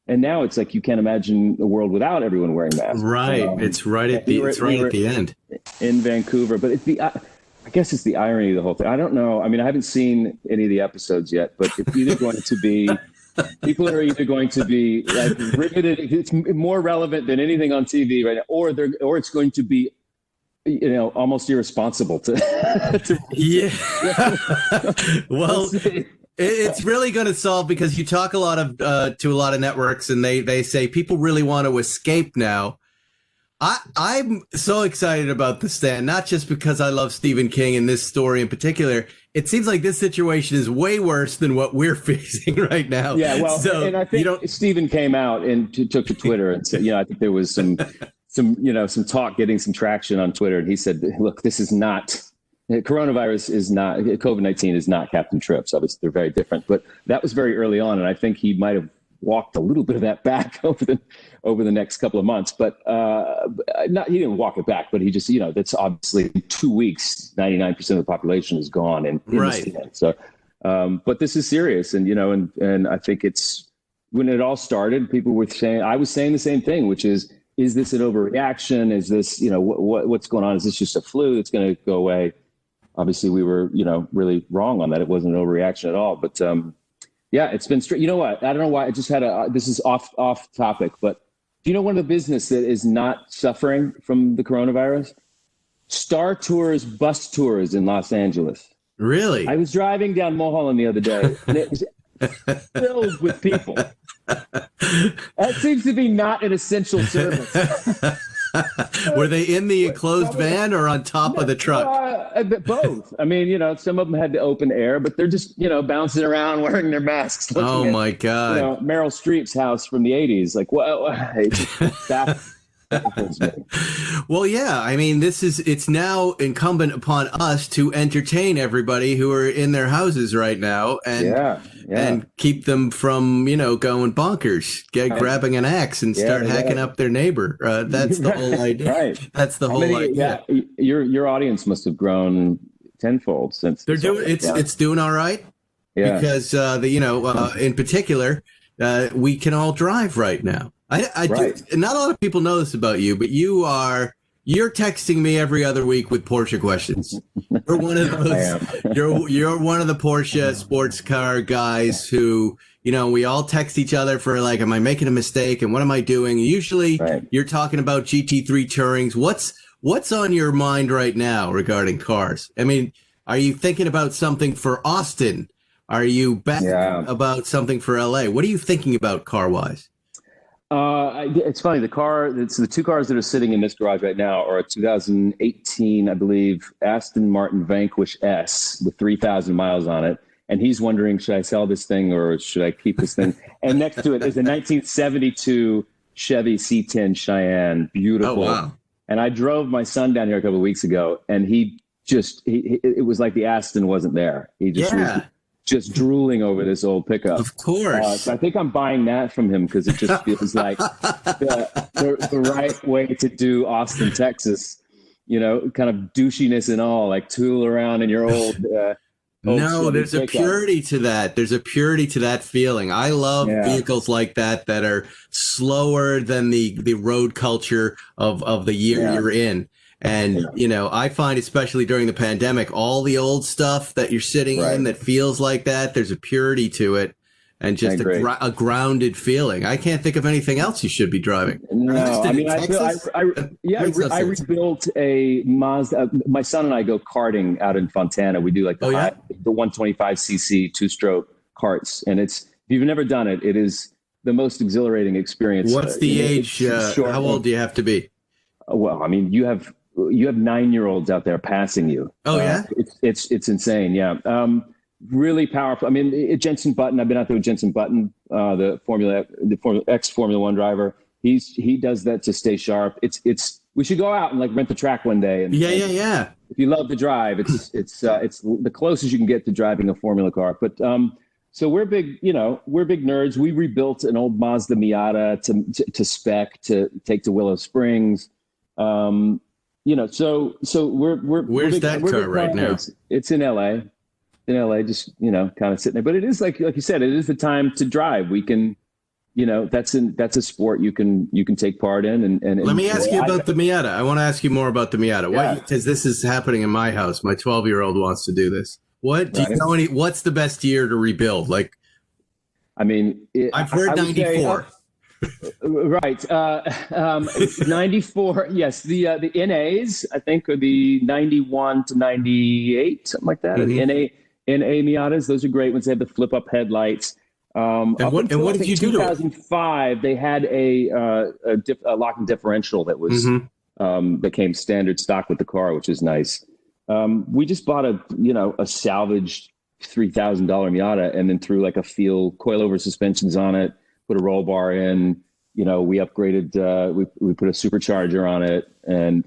And now it's like you can't imagine a world without everyone wearing masks. Right, it's right at the end in Vancouver. But I guess it's the irony of the whole thing. I don't know. I mean, I haven't seen any of the episodes yet, but it's either going to be people are either going to be riveted. It's more relevant than anything on TV right now, or it's going to be almost irresponsible to well. It's really going to solve because you talk to a lot of networks, and they say people really want to escape now. I'm so excited about The Stand, not just because I love Stephen King and this story in particular. It seems like this situation is way worse than what we're facing right now. Yeah, well, and I think Stephen came out and took to Twitter and said, I think there was some talk getting some traction on Twitter, and he said, look, this is not. Coronavirus is not, COVID-19 is not Captain Trips. Obviously, they're very different. But that was very early on, and I think he might have walked a little bit of that back over the next couple of months. But he didn't walk it back, but he just, that's obviously in 2 weeks, 99% of the population is gone. And right. So, but this is serious, and and I think it's when it all started, people were saying, I was saying the same thing, which is this an overreaction? Is this, what's going on? Is this just a flu that's going to go away? Obviously, we were, really wrong on that. It wasn't an overreaction at all. But it's been straight. You know what? I don't know why. I just had this is off topic, but do you know one of the business that is not suffering from the coronavirus? Star Tours bus tours in Los Angeles. Really? I was driving down Mulholland the other day, and it was filled with people. That seems to be not an essential service. Were they in the enclosed van or on top of the truck? Both. I mean, some of them had the open air, but they're just, bouncing around wearing their masks. Oh, my God. Meryl Streep's house from the 80s. Like, that baffles me. Well, yeah. I mean, it's now incumbent upon us to entertain everybody who are in their houses right now and keep them from, going bonkers, grabbing an axe and start hacking up their neighbor. That's the whole idea. Right. That's the whole idea. Yeah. Your audience must have grown tenfold since they're doing it's doing all right. Yeah. Because in particular, we can all drive right now. I do. Not a lot of people know this about you, but you're texting me every other week with Porsche questions. You're one of those. You're one of the Porsche sports car guys who, we all text each other for am I making a mistake and what am I doing? Usually you're talking about GT3 Tourings. What's on your mind right now regarding cars? I mean, are you thinking about something for Austin? Are you back about something for LA? What are you thinking about car wise? It's funny. It's the two cars that are sitting in this garage right now are a 2018, I believe, Aston Martin Vanquish S with 3,000 miles on it. And he's wondering, should I sell this thing or should I keep this thing? And next to it is a 1972 Chevy C10 Cheyenne. Beautiful. Oh, wow. And I drove my son down here a couple of weeks ago, and it was like the Aston wasn't there. He just was just drooling over this old pickup. Of course. So I think I'm buying that from him because it just feels like the right way to do Austin, Texas, kind of douchiness and all, like tool around in your old no, there's pickup. a purity to that. There's a purity to that feeling. I love vehicles like that are slower than the road culture of the year you're in. And, I find especially during the pandemic, all the old stuff that you're sitting in that feels like that, there's a purity to it and just a grounded feeling. I can't think of anything else you should be driving. No, I rebuilt a Mazda. My son and I go karting out in Fontana. We do like the 125cc two-stroke karts. And if you've never done it, it is the most exhilarating experience. What's the age? How old do you have to be? Well, I mean, you have 9-year-olds out there passing you. Oh yeah, it's insane. Yeah, really powerful. I mean, Jenson Button. I've been out there with Jenson Button, the ex Formula One driver. He does that to stay sharp. We should go out and like rent the track one day. And, yeah. If you love to drive, it's the closest you can get to driving a Formula car. But so we're big nerds. We rebuilt an old Mazda Miata to spec to take to Willow Springs. So we're where's that car right now? It's in LA. Just kind of sitting there. But it is like you said, it is the time to drive. We can, that's a sport you can take part in. And let me ask you about the Miata. I want to ask you more about the Miata. Why? Because this is happening in my house. My 12-year-old wants to do this. What do you know? What's the best year to rebuild? Like, I mean, I've heard 94. Right. 94. Yes. The NAs, I think, are the 91 to 98, something like that. Mm-hmm. The NA Miatas, those are great ones. They have the flip up headlights. And what did you do to it? 2005, they had a locking differential that was that came standard stock with the car, which is nice. We just bought a salvaged $3,000 Miata and then threw like a coilover suspensions on it. Put a roll bar in, we upgraded, we put a supercharger on it, and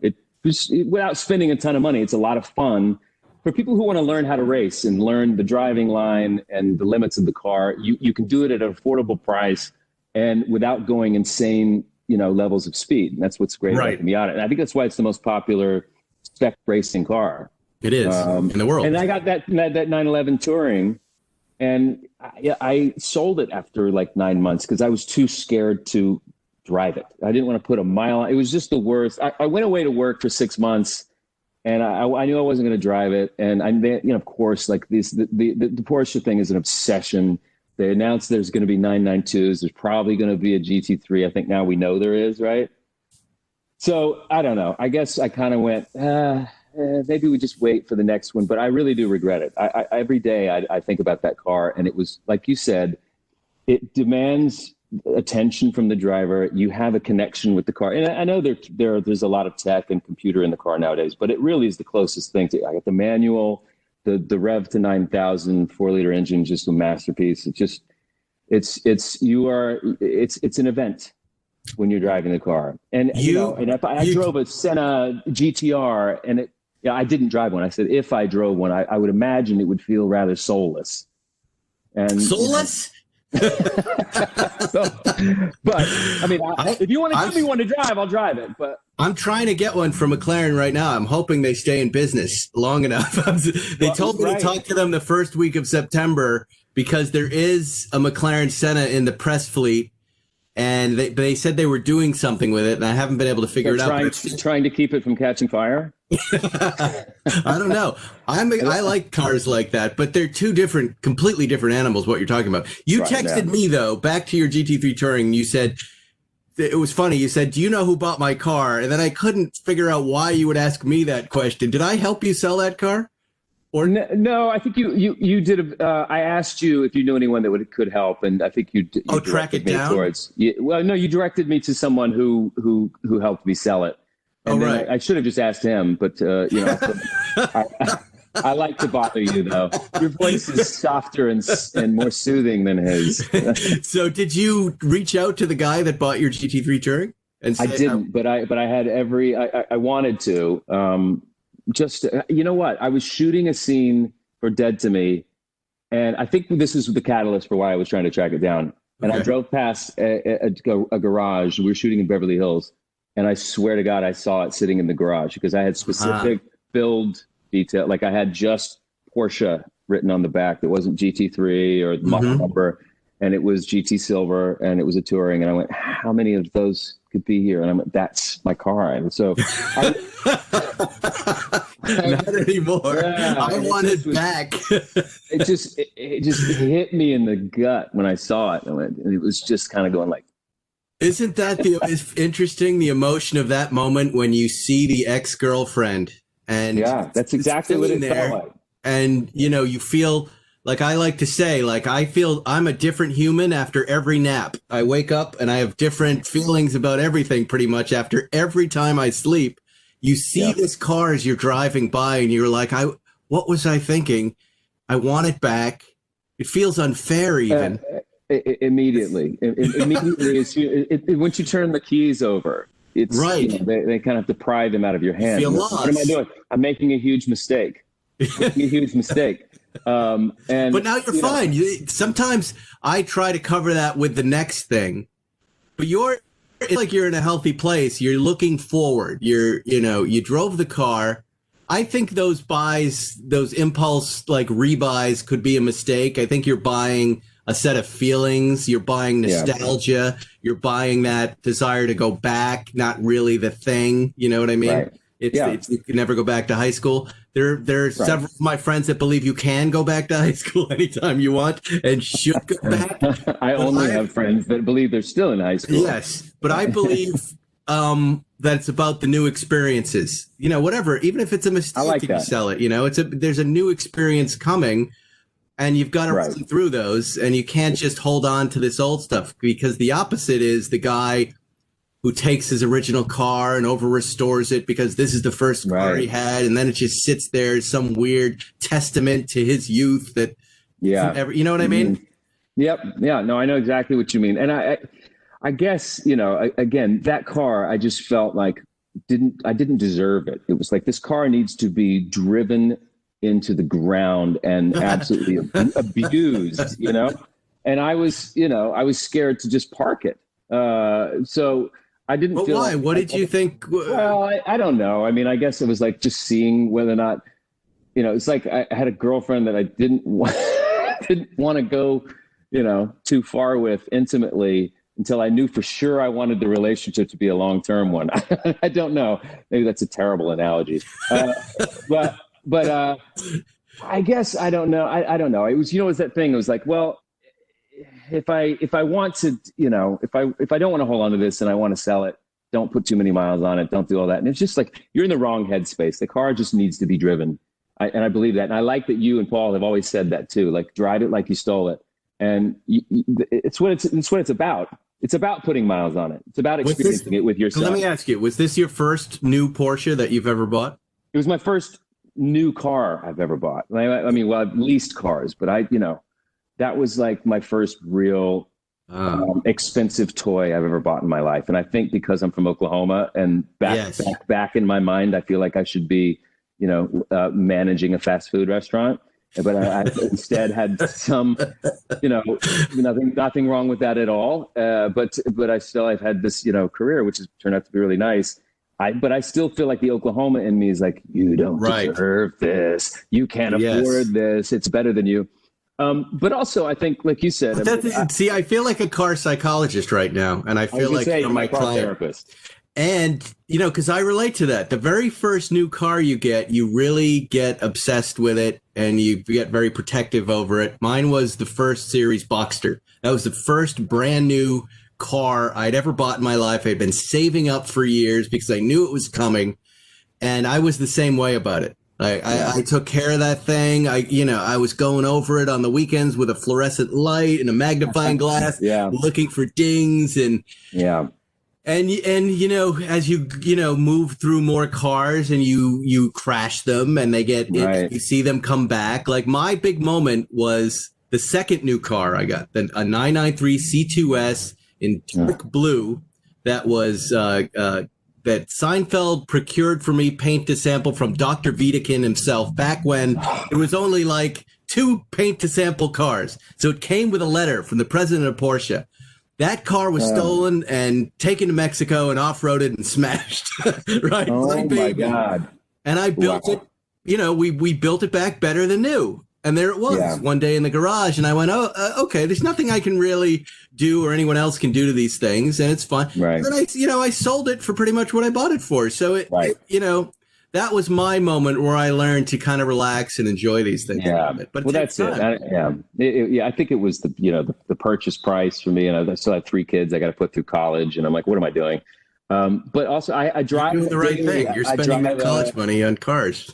it was, without spending a ton of money, it's a lot of fun for people who want to learn how to race and learn the driving line and the limits of the car. You can do it at an affordable price and without going insane, levels of speed. And that's what's great about the Miata. And I think that's why it's the most popular spec racing car. It is in the world. And I got that 911 Touring. And I sold it after like 9 months because I was too scared to drive it. I didn't want to put a mile on. It was just the worst. I went away to work for 6 months, and I knew I wasn't going to drive it. And of course, like the Porsche thing is an obsession. They announced there's going to be 992s. There's probably going to be a GT3. I think now we know there is, right? So I don't know. I guess I kind of went, maybe we just wait for the next one, but I really do regret it. Every day I think about that car, and it was, like you said, it demands attention from the driver. You have a connection with the car. And I know there's a lot of tech and computer in the car nowadays, but it really is the closest thing to, I got the manual, the rev to 9,000 4-liter engine, just a masterpiece. It's an event when you're driving the car. And I drove a Senna GTR, and I didn't drive one. I said, if I drove one, I would imagine it would feel rather soulless. And soulless? But I mean, if you want to give me one to drive, I'll drive it. But I'm trying to get one from McLaren right now. I'm hoping they stay in business long enough. They told me to talk to them the first week of September because there is a McLaren Senna in the press fleet. And they said they were doing something with it, and I haven't been able to figure it out. Trying to keep it from catching fire? I don't know. I like cars like that, but they're completely different animals, what you're talking about. You texted me, though, back to your GT3 Touring, and you said, it was funny, you said, do you know who bought my car? And then I couldn't figure out why you would ask me that question. Did I help you sell that car? Or no, I think you did. I asked you if you knew anyone that could help, and I think you track it down. Well, no, you directed me to someone who helped me sell it. And right. I should have just asked him, but I like to bother you though. Your voice is softer and more soothing than his. So, did you reach out to the guy that bought your GT3 Touring? And say, I didn't, but I had I wanted to. You know what? I was shooting a scene for Dead to Me, and I think this is the catalyst for why I was trying to track it down. And I drove past a garage. We were shooting in Beverly Hills, and I swear to God, I saw it sitting in the garage because I had specific build detail. Like I had just Porsche written on the back. It wasn't GT3 or the model number, and it was GT Silver, and it was a Touring. And I went, how many of those could be here? And I went, that's my car. And so not anymore. Yeah, I want it back. it just hit me in the gut when I saw it. And it was just kind of going like, isn't that it's interesting, the emotion of that moment when you see the ex-girlfriend and that's exactly what it felt like. And you feel like, I like to say, like, I feel I'm a different human after every nap. I wake up and I have different feelings about everything pretty much after every time I sleep. You see this car as you're driving by and you're like, what was I thinking? I want it back. It feels unfair even. Immediately, once you turn the keys over, it's right. They kind of have to pry them out of your hands. What am I doing? I'm making a huge mistake. But now you're fine. Sometimes I try to cover that with the next thing, but it's like you're in a healthy place. You're looking forward. You drove the car. I think those buys, those impulse like rebuys could be a mistake. I think you're buying a set of feelings. You're buying nostalgia. You're buying that desire to go back, not really the thing. You know what I mean? Right. It's you can never go back to high school. There are several of my friends that believe you can go back to high school anytime you want and should go back. I only have friends that believe they're still in high school. Yes, but I believe that it's about the new experiences. Whatever, even if it's a mistake, you sell it. There's a new experience coming, and you've got to run through those, and you can't just hold on to this old stuff, because the opposite is the guy who takes his original car and over restores it because this is the first car he had, and then it just sits there as some weird testament to his youth that you know what I mean? Yep. Yeah. No, I know exactly what you mean. And I guess, again, that car, I just felt like I didn't deserve it. It was like, this car needs to be driven into the ground and absolutely abused, and I was scared to just park it. So I didn't feel why? What did you think? Well, I don't know. I mean, I guess it was like just seeing whether or not, it's like I had a girlfriend that I didn't want to go, too far with intimately until I knew for sure I wanted the relationship to be a long-term one. I don't know. Maybe that's a terrible analogy. But I guess, I don't know. I don't know. It was, it was that thing. It was like, well, if I want to, if I don't want to hold on to this and I want to sell it, don't put too many miles on it. Don't do all that. And it's just like, you're in the wrong headspace. The car just needs to be driven. And I believe that. And I like that you and Paul have always said that too. Like, drive it like you stole it. And it's what it's about. It's about putting miles on it. It's about experiencing it with yourself. Let me ask you, was this your first new Porsche that you've ever bought? It was my first new car I've ever bought. I mean, well, I've leased cars, but that was like my first real expensive toy I've ever bought in my life. And I think because I'm from Oklahoma and back in my mind, I feel like I should be, managing a fast food restaurant. But I instead had some, nothing wrong with that at all. But I've had this, career, which has turned out to be really nice. But I still feel like the Oklahoma in me is like, you don't deserve this. You can't afford this. It's better than you. But also, I think, like you said, I feel like a car psychologist right now, and I feel like my client therapist. And because I relate to that. The very first new car you get, you really get obsessed with it, and you get very protective over it. Mine was the first series Boxster. That was the first brand new car I'd ever bought in my life. I'd been saving up for years because I knew it was coming, and I was the same way about it. I took care of that thing. I was going over it on the weekends with a fluorescent light and a magnifying glass, looking for dings and as you move through more cars and you crash them and they get you see them come back. Like my big moment was the second new car I got, a 993 C2S in dark blue that was that Seinfeld procured for me paint to sample from Dr. Wiedekind himself back when it was only like 2 paint to sample cars. So it came with a letter from the president of Porsche. That car was stolen and taken to Mexico and off-roaded and smashed. Right? Oh, my God. And I built it. We built it back better than new. And there it was one day in the garage. And I went, okay, there's nothing I can really do or anyone else can do to these things. And it's fun. Right. And then I sold it for pretty much what I bought it for. So that was my moment where I learned to kind of relax and enjoy these things. Yeah. But that's it. I think it was the purchase price for me. And I still have 3 kids I got to put through college. And I'm like, what am I doing? But also I drive. You're doing the right thing. You're spending that college money on cars.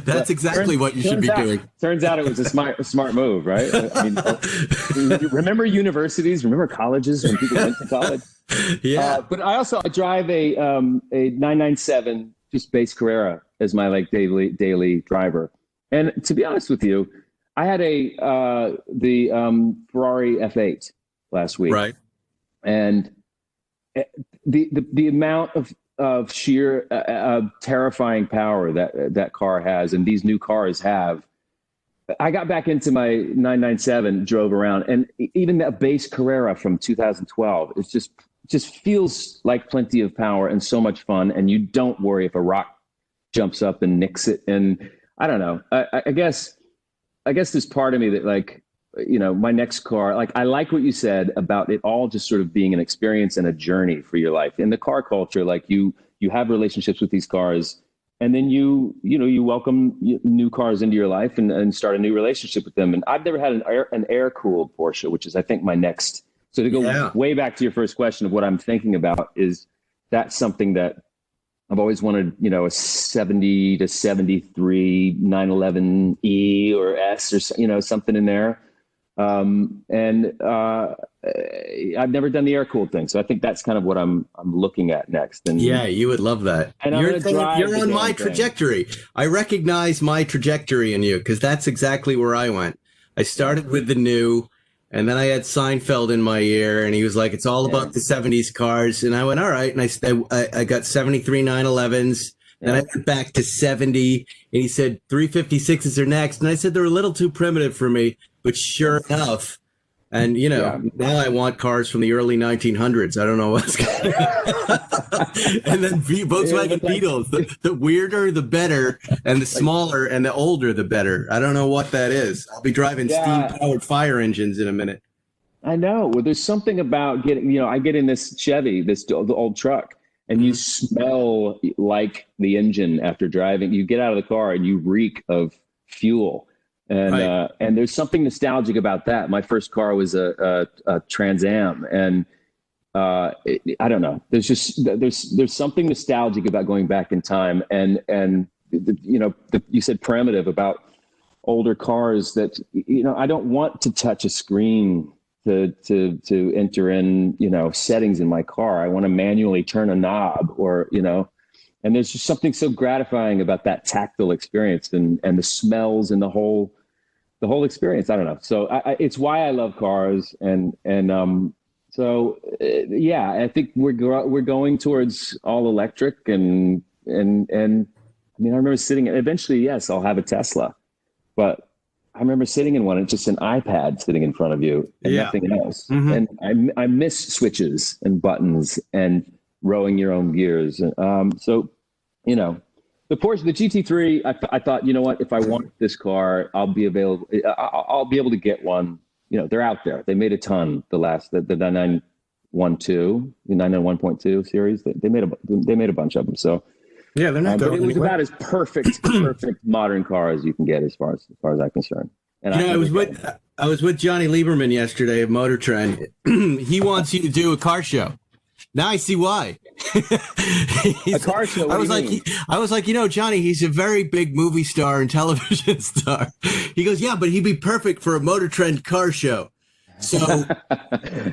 That's exactly what you should be doing. Turns out it was a smart move, right? I mean, remember universities? Remember colleges when people went to college? Yeah. But I drive a 997 just base Carrera as my daily driver. And to be honest with you, I had the Ferrari F8 last week, right? And the amount of sheer terrifying power that car has, and these new cars have. I got back into my 997, drove around, and even that base Carrera from 2012, it just feels like plenty of power and so much fun. And you don't worry if a rock jumps up and nicks it. And I don't know. I guess there's part of me that my next car, I like what you said about it all just sort of being an experience and a journey for your life. In the car culture, you have relationships with these cars, and then you welcome new cars into your life and start a new relationship with them. And I've never had an air-cooled Porsche, which is, I think, my next. So to go way back to your first question of what I'm thinking about is that's something that I've always wanted, a 70 to 73 911E or S or, something in there. I've never done the air cooled thing, so I think that's kind of what I'm looking at next. And you would love that. And you're on my trajectory. I recognize my trajectory in you because that's exactly where I went. I started with the new, and then I had Seinfeld in my ear, and he was like, "It's all about the '70s cars," and I went, "All right," and I got 73 911s. Then I went back to 70, and he said 356s are next, and I said they're a little too primitive for me. But sure enough, and now I want cars from the early 1900s. I don't know what's going on. And then Volkswagen Beetles, the weirder, the better, and the smaller and the older, the better. I don't know what that is. I'll be driving steam-powered fire engines in a minute. I know. Well, there's something about getting, I get in this Chevy, the old truck, and you smell like the engine after driving. You get out of the car and you reek of fuel. And and there's something nostalgic about that. My first car was a Trans Am, and I don't know. There's something nostalgic about going back in time. And you said primitive about older cars that I don't want to touch a screen to enter in settings in my car. I want to manually turn a knob or And there's just something so gratifying about that tactile experience and the smells and the whole experience. I don't know. So it's why I love cars. I think we're going towards all electric and I remember sitting, eventually, yes, I'll have a Tesla, but I remember sitting in one, it's just an iPad sitting in front of you and nothing else. Mm-hmm. And I miss switches and buttons and rowing your own gears. The Porsche, the GT3, I thought, if I want this car, I'll be able to get one. They're out there. They made a ton. The 991.2, the 991.2 series. They made a bunch of them. So yeah, they're not going anywhere. It was about as perfect modern car as you can get as far as I'm concerned. And I was with Johnny Lieberman yesterday of Motor Trend. He wants you to do a car show. Now I see why. A car show. I was like, Johnny, he's a very big movie star and television star. He goes, yeah, but he'd be perfect for a Motor Trend car show. So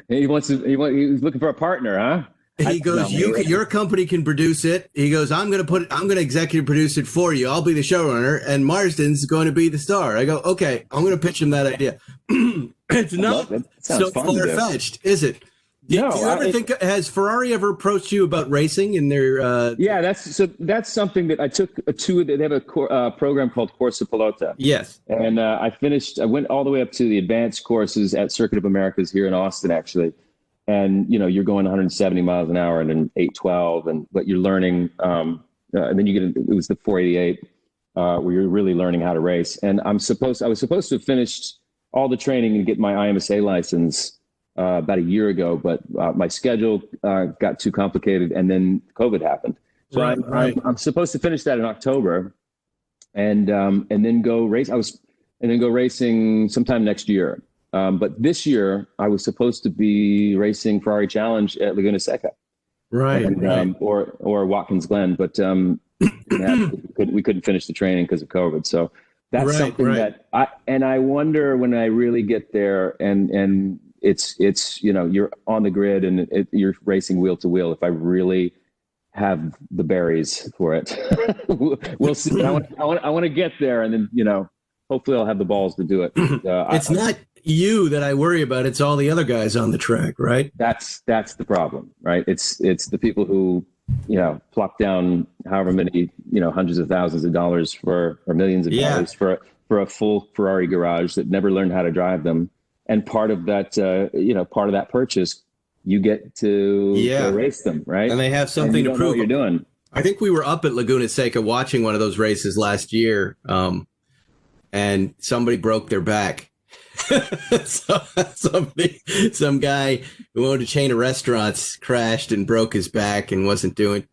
he's looking for a partner, huh? He goes, your company can produce it. He goes, I'm going to executive produce it for you. I'll be the showrunner, and Marsden's going to be the star. I go, okay, I'm going to pitch him that idea. It's not so far-fetched, is it? Do you ever think, has Ferrari ever approached you about racing in their? Yeah, that's something that I took they have a program called Corsa Pilota. Yes, and I went all the way up to the advanced courses at Circuit of Americas here in Austin, actually. And you're going 170 miles an hour and an 812, but you're learning. And then it was the 488 where you're really learning how to race. And I was supposed to have finished all the training and get my IMSA license about a year ago, but my schedule got too complicated, and then COVID happened. So I'm supposed to finish that in October, and then go race. Go racing sometime next year. But this year I was supposed to be racing Ferrari Challenge at Laguna Seca, or Watkins Glen, but we couldn't finish the training because of COVID. So that's something that I wonder when I really get there and it's you're on the grid and you're racing wheel to wheel. If I really have the berries for it, we'll see. I want to get there, and then hopefully I'll have the balls to do it. It's not you that I worry about. It's all the other guys on the track, right? That's the problem, right? It's the people who plop down however many hundreds of thousands of dollars or millions of dollars for a full Ferrari garage that never learned how to drive them. And part of that, part of that purchase, you get to go race them, right? And they have something to prove. What you're doing. I think we were up at Laguna Seca watching one of those races last year, and somebody broke their back. Some guy who owned a chain of restaurants crashed and broke his back and wasn't doing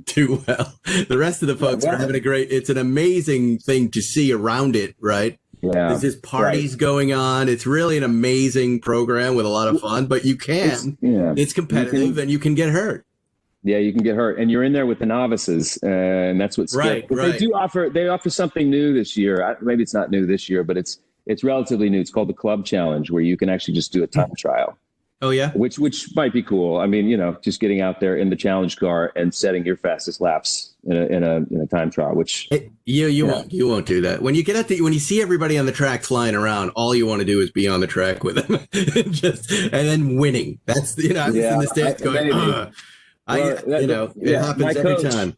too well. The rest of the folks are having it's an amazing thing to see around it, right? Yeah, there's just parties going on. It's really an amazing program with a lot of fun, but it's competitive and you can get hurt. Yeah, you can get hurt, and you're in there with the novices, and that's what's right. They offer something new this year. Maybe it's not new this year, but it's relatively new. It's called the Club Challenge, where you can actually just do a time trial. Oh yeah, which might be cool. I mean, just getting out there in the challenge car and setting your fastest laps in a time trial. Which you won't do that. When you get when you see everybody on the track flying around, all you want to do is be on the track with them, and then winning. That's I'm just in the stands going. It happens every time.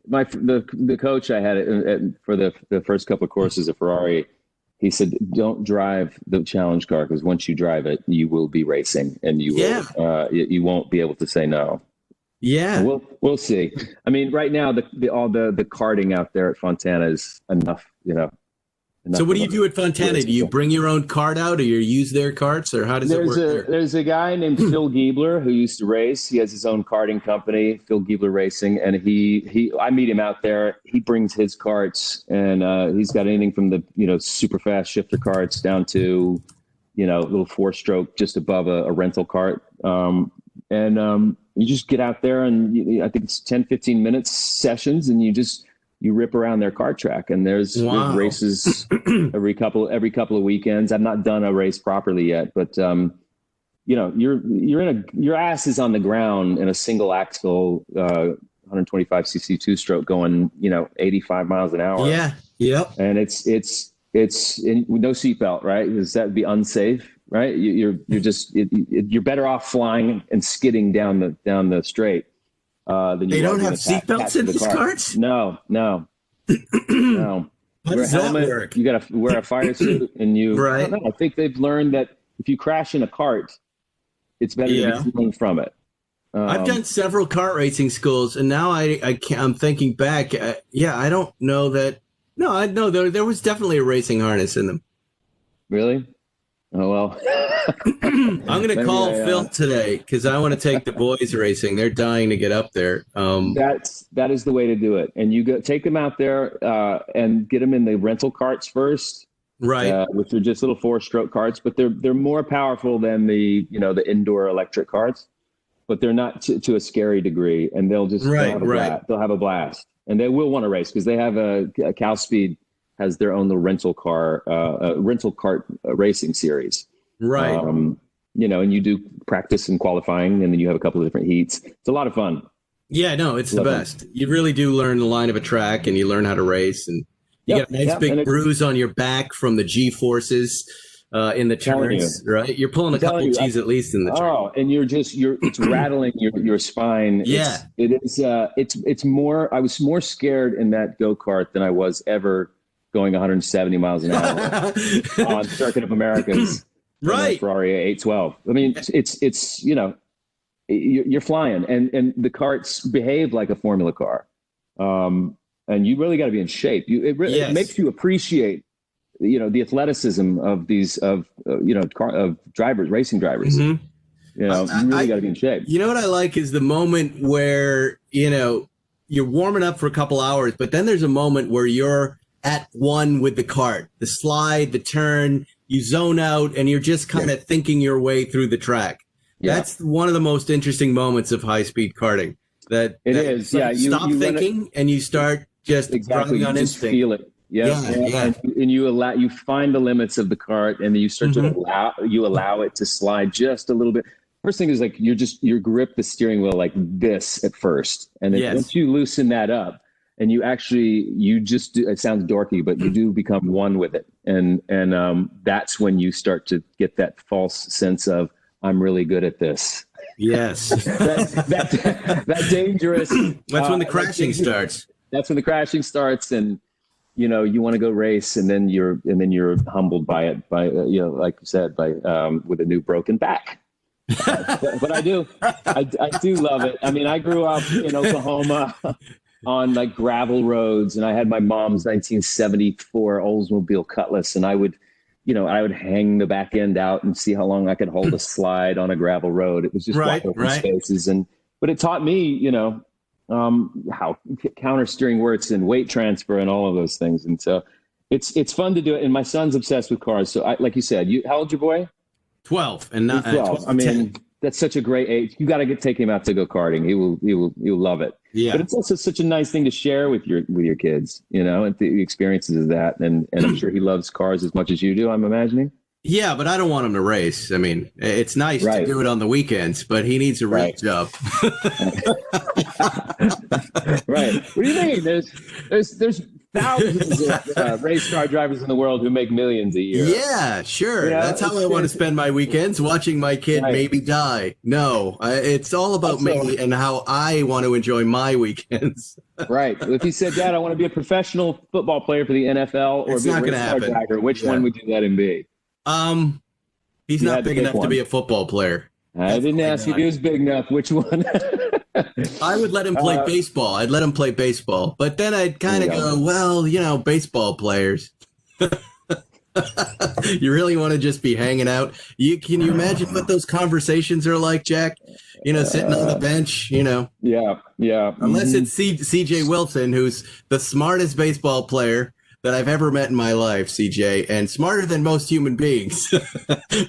The coach I had for the first couple of courses of Ferrari, he said, don't drive the challenge car, because once you drive it, you will be racing, and you you won't be able to say no. Yeah. We'll see. I mean, right now, all the karting out there at Fontana is enough, So what do you do at Fontana? Do you bring your own kart out, or you use their karts, or how does it work there? There's a guy named Phil Giebler who used to race. He has his own karting company, Phil Giebler Racing, and I meet him out there. He brings his karts, and he's got anything from the super fast shifter karts down to little 4-stroke just above a rental cart. You just get out there, and I think it's 10-15 minutes sessions, and you rip around their kart track, and there's races every couple of weekends. I've not done a race properly yet, but your ass is on the ground in a single axle 125cc 2-stroke going 85 miles an hour. Yeah. Yep. And it's with no seatbelt, right? Because that'd be unsafe, right? You're better off flying and skidding down the straight. They don't have seatbelts in these karts? No. How does that work? You got to wear a fire suit, and right. I don't know. I think they've learned that if you crash in a cart, it's better to be learned from it. I've done several kart racing schools, and now I'm thinking back. I don't know that. No, I know there was definitely a racing harness in them. Really? Oh, well. I'm going to call Phil today, because I want to take the boys racing. They're dying to get up there. That is the way to do it. And you take them out there and get them in the rental carts first. Right. Which are just little 4-stroke carts, but they're more powerful than the indoor electric carts. but they're not to a scary degree, and they'll just they'll have a blast, and they will want to race because they have a Cal Speed has their own little rental cart racing series. Right. You know, and you do practice and qualifying, and then you have a couple of different heats. It's a lot of fun. Yeah, no, it's the best. You really do learn the line of a track, and you learn how to race, and you get a nice big bruise on your back from the G-forces in the turns, right? You're pulling a couple G's at least in the turn. Oh, and it's rattling your spine. Yeah. It's more, I was more scared in that go-kart than I was ever going 170 miles an hour on Circuit of Americas. Right. Ferrari 812. I mean, it's you know, you're flying, and the karts behave like a formula car. And you really got to be in shape. It makes you appreciate, you know, the athleticism of these drivers, racing drivers. Mm-hmm. You know, you really got to be in shape. You know what I like is the moment where, you know, you're warming up for a couple hours, but then there's a moment where you're at one with the kart, the slide, the turn, you zone out, and you're just kind of thinking your way through the track. Yeah. That's one of the most interesting moments of high-speed karting. That is. Like you stop thinking and you start just driving on instinct. Feel it. Yeah. And you find the limits of the kart, and then you start to allow it to slide just a little bit. First thing is like you grip the steering wheel like this at first, and then once you loosen that up, and you just do, it sounds dorky, but you do become one with it, and that's when you start to get that false sense of I'm really good at this. Yes, that dangerous. That's when the crashing starts. That's when the crashing starts, and you know you want to go race, and then you're humbled by it, you know, like you said, with a new broken back. But I do love it. I mean, I grew up in Oklahoma on like gravel roads, and I had my mom's 1974 Oldsmobile Cutlass, and I would hang the back end out and see how long I could hold a slide on a gravel road. It was just wide open spaces, but it taught me, you know, how counter steering works and weight transfer and all of those things. And so it's fun to do it. And my son's obsessed with cars. So like you said, how old's your boy? 12 and not 12. I mean, that's such a great age. You got to take him out to go karting. He'll love it. Yeah. But it's also such a nice thing to share with your kids, you know, and the experiences of that. And I'm sure he loves cars as much as you do, I'm imagining. Yeah, but I don't want him to race. I mean, it's nice to do it on the weekends, but he needs a real job. Right. What do you mean? There's thousands of race car drivers in the world who make millions a year. Yeah, sure. You know, that's how I want to spend my weekends, watching my kid maybe die. No, it's all about me and how I want to enjoy my weekends. Right. If he said, Dad, I want to be a professional football player for the NFL or be a race car driver, which one would you let him be? He's not big enough to be a football player. I didn't ask if he was big enough. Which one? I would let him play baseball. I'd let him play baseball. But then I'd kind of go, well, you know, baseball players. You really want to just be hanging out? Can you imagine what those conversations are like, Jack? You know, sitting on the bench, you know. Yeah. Unless it's CJ Wilson, who's the smartest baseball player that I've ever met in my life, CJ, and smarter than most human beings.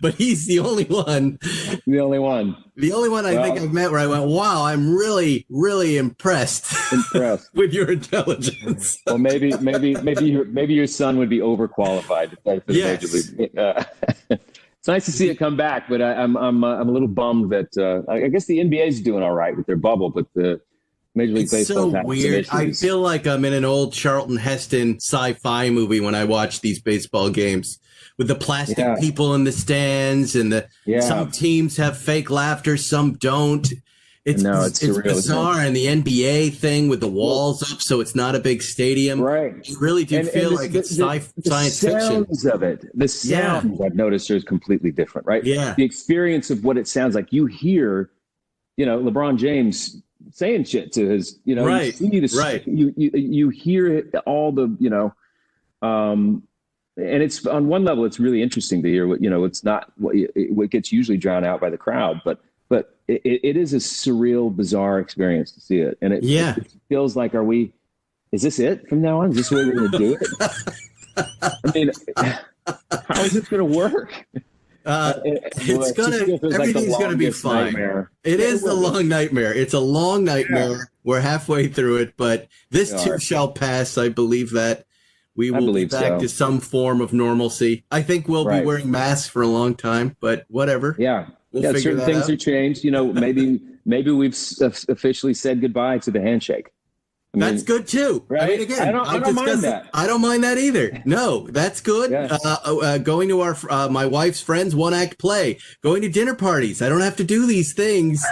But he's the only one. The only one I think I've met where I went, wow, I'm really, really impressed with your intelligence. Well, maybe your son would be overqualified to play for the Major League. It's nice to see it come back, but I'm a little bummed that I guess the NBA is doing all right with their bubble, but the Major League Baseball. So weird. I feel like I'm in an old Charlton Heston sci-fi movie when I watch these baseball games with the plastic people in the stands, and some teams have fake laughter, some don't. It's bizarre. And the NBA thing with the walls up, so it's not a big stadium. Right. You really do feel like it's science fiction. The sounds of it, the sounds I've noticed are completely different, right? Yeah. The experience of what it sounds like. You hear, you know, LeBron James saying shit to his, you know, you hear it, all the, you know, and it's on one level, it's really interesting to hear what, you know, it's not what gets usually drowned out by the crowd, but it is a surreal, bizarre experience to see it. And it feels like, is this it from now on? Is this the way we're going to do it? I mean, how is this going to work? Everything's gonna be fine. Nightmare. It is a long nightmare. It's a long nightmare. Yeah. We're halfway through it, but this too shall pass. I believe that we will be back to some form of normalcy. I think we'll be wearing masks for a long time, but whatever. Yeah. We'll figure certain that things out. are changed. Maybe we've officially said goodbye to the handshake. That's good too. Right? I mean, again, I don't mind that. I don't mind that either. No, that's good. Yeah. Going to my wife's friends' one-act play, going to dinner parties. I don't have to do these things.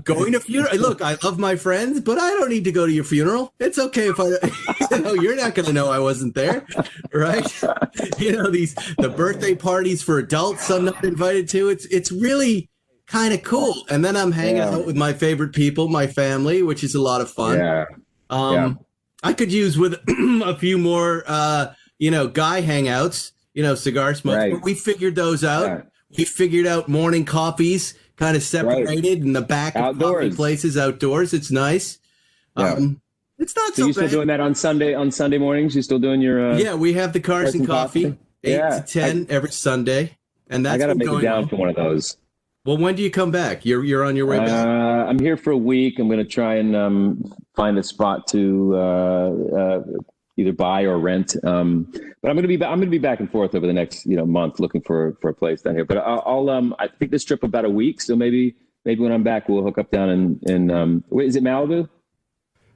Going to funeral. Look, I love my friends, but I don't need to go to your funeral. It's okay if you're not going to know I wasn't there, right? The birthday parties for adults I'm not invited to. It's really kind of cool. And then I'm hanging out with my favorite people, my family, which is a lot of fun. I could use with a few more, guy hangouts, cigar smokes. Right. But we figured those out. Yeah. We figured out morning coffees kind of separated in the back of coffee places outdoors. It's nice. Yeah. It's not so so you still bad. doing that on Sunday mornings? You still doing your Yeah, we have the cars and coffee 8 to 10 every Sunday. And that's I got to make it down on. for one of those. Well, when do you come back? You're on your way back. I'm here for a week. I'm going to try and find a spot to either buy or rent. But I'm going to be back and forth over the next month looking for a place down here. But I think this trip about a week. So maybe when I'm back we'll hook up down in is it Malibu?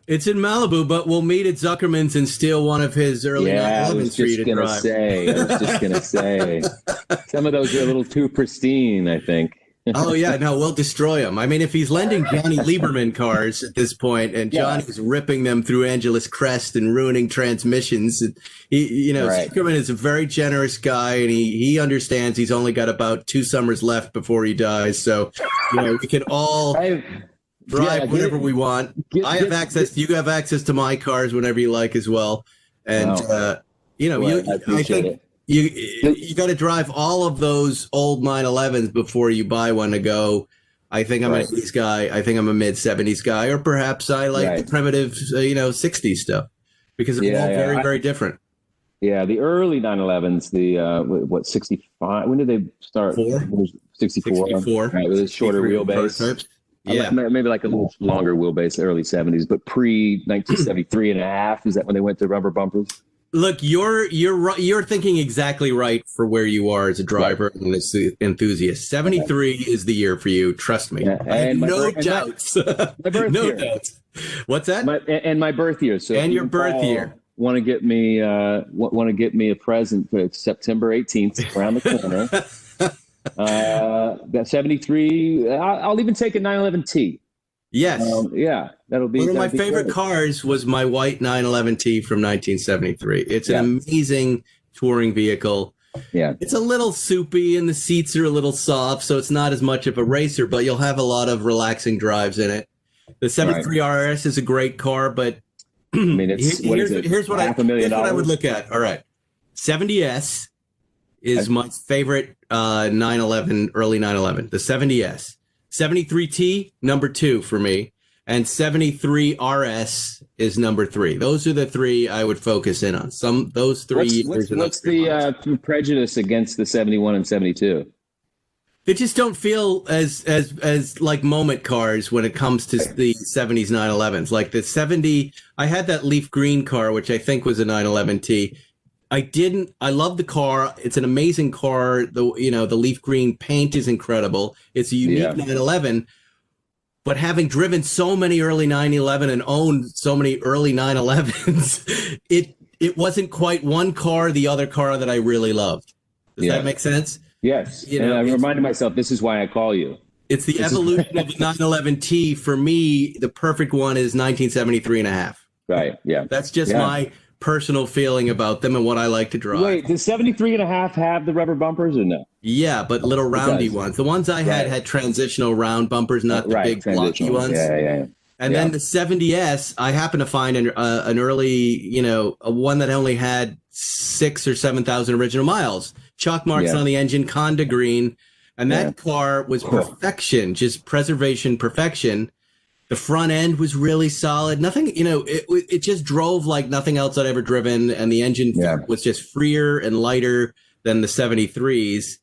It's in Malibu, but we'll meet at Zuckerman's and steal one of his early 911s for you to drive. I was just going to say. Some of those are a little too pristine, I think. Oh, yeah. No, we'll destroy them. I mean, if he's lending Johnny Lieberman cars at this point and Johnny's ripping them through Angeles Crest and ruining transmissions, Zuckerman is a very generous guy, and he understands he's only got about 2 summers left before he dies. So, we can all drive whenever we want. You have access to my cars whenever you like as well. And, I appreciate it. You got to drive all of those old 911s before you buy one to go, I think I'm an 80s guy, I think I'm a mid-70s guy, or perhaps I like the primitive, 60s stuff, because it's all very, very different. Yeah, the early 911s, the 65? When did they start? 64. Right, with a shorter wheelbase. Maybe like a little longer wheelbase, early 70s, but pre-1973 and a half, is that when they went to rubber bumpers? Look, you're thinking exactly right for where you are as a driver and as an enthusiast. 73 is the year for you. Trust me. Yeah, and no doubts. My birth no year. Doubts. What's that? My birth year. So and your birth year. Want to get me a present for September 18th around the corner. That 73. I'll even take a 911T. Yes. That'll be one of my favorite great. cars was my white 911T from 1973. It's an amazing touring vehicle. Yeah. It's a little soupy and the seats are a little soft, so it's not as much of a racer, but you'll have a lot of relaxing drives in it. The 73 RS is a great car, but I mean, here's what I would look at. All right. 70S is my favorite 911, early 911, the 70S. 73T, number 2 for me, and 73 RS is number 3. Those are the 3 I would focus in on. Those 3 years. What's the prejudice against the 71 and 72? They just don't feel as like moment cars when it comes to the 70s 911s. Like the 70, I had that leaf green car, which I think was a 911T. I love the car. It's an amazing car. The leaf green paint is incredible. It's a unique 911. But having driven so many early 911 and owned so many early 911s, it wasn't quite one car, the other car that I really loved. Does that make sense? Yes. And I reminded myself, this is why I call you. It's the evolution of the 911T. For me, the perfect one is 1973 and a half. Right. Yeah. That's just my personal feeling about them and what I like to drive. Wait, does 73 and a half have the rubber bumpers or no? Yeah, but little roundy ones. The ones I had transitional round bumpers, not the big blocky ones. Yeah. And then the 70S, I happen to find an early, a one that only had 6,000 or 7,000 original miles. Chalk marks on the engine, Conda green. And that car was perfection, just preservation perfection. The front end was really solid. Nothing, it just drove like nothing else I'd ever driven. And the engine was just freer and lighter than the 73s.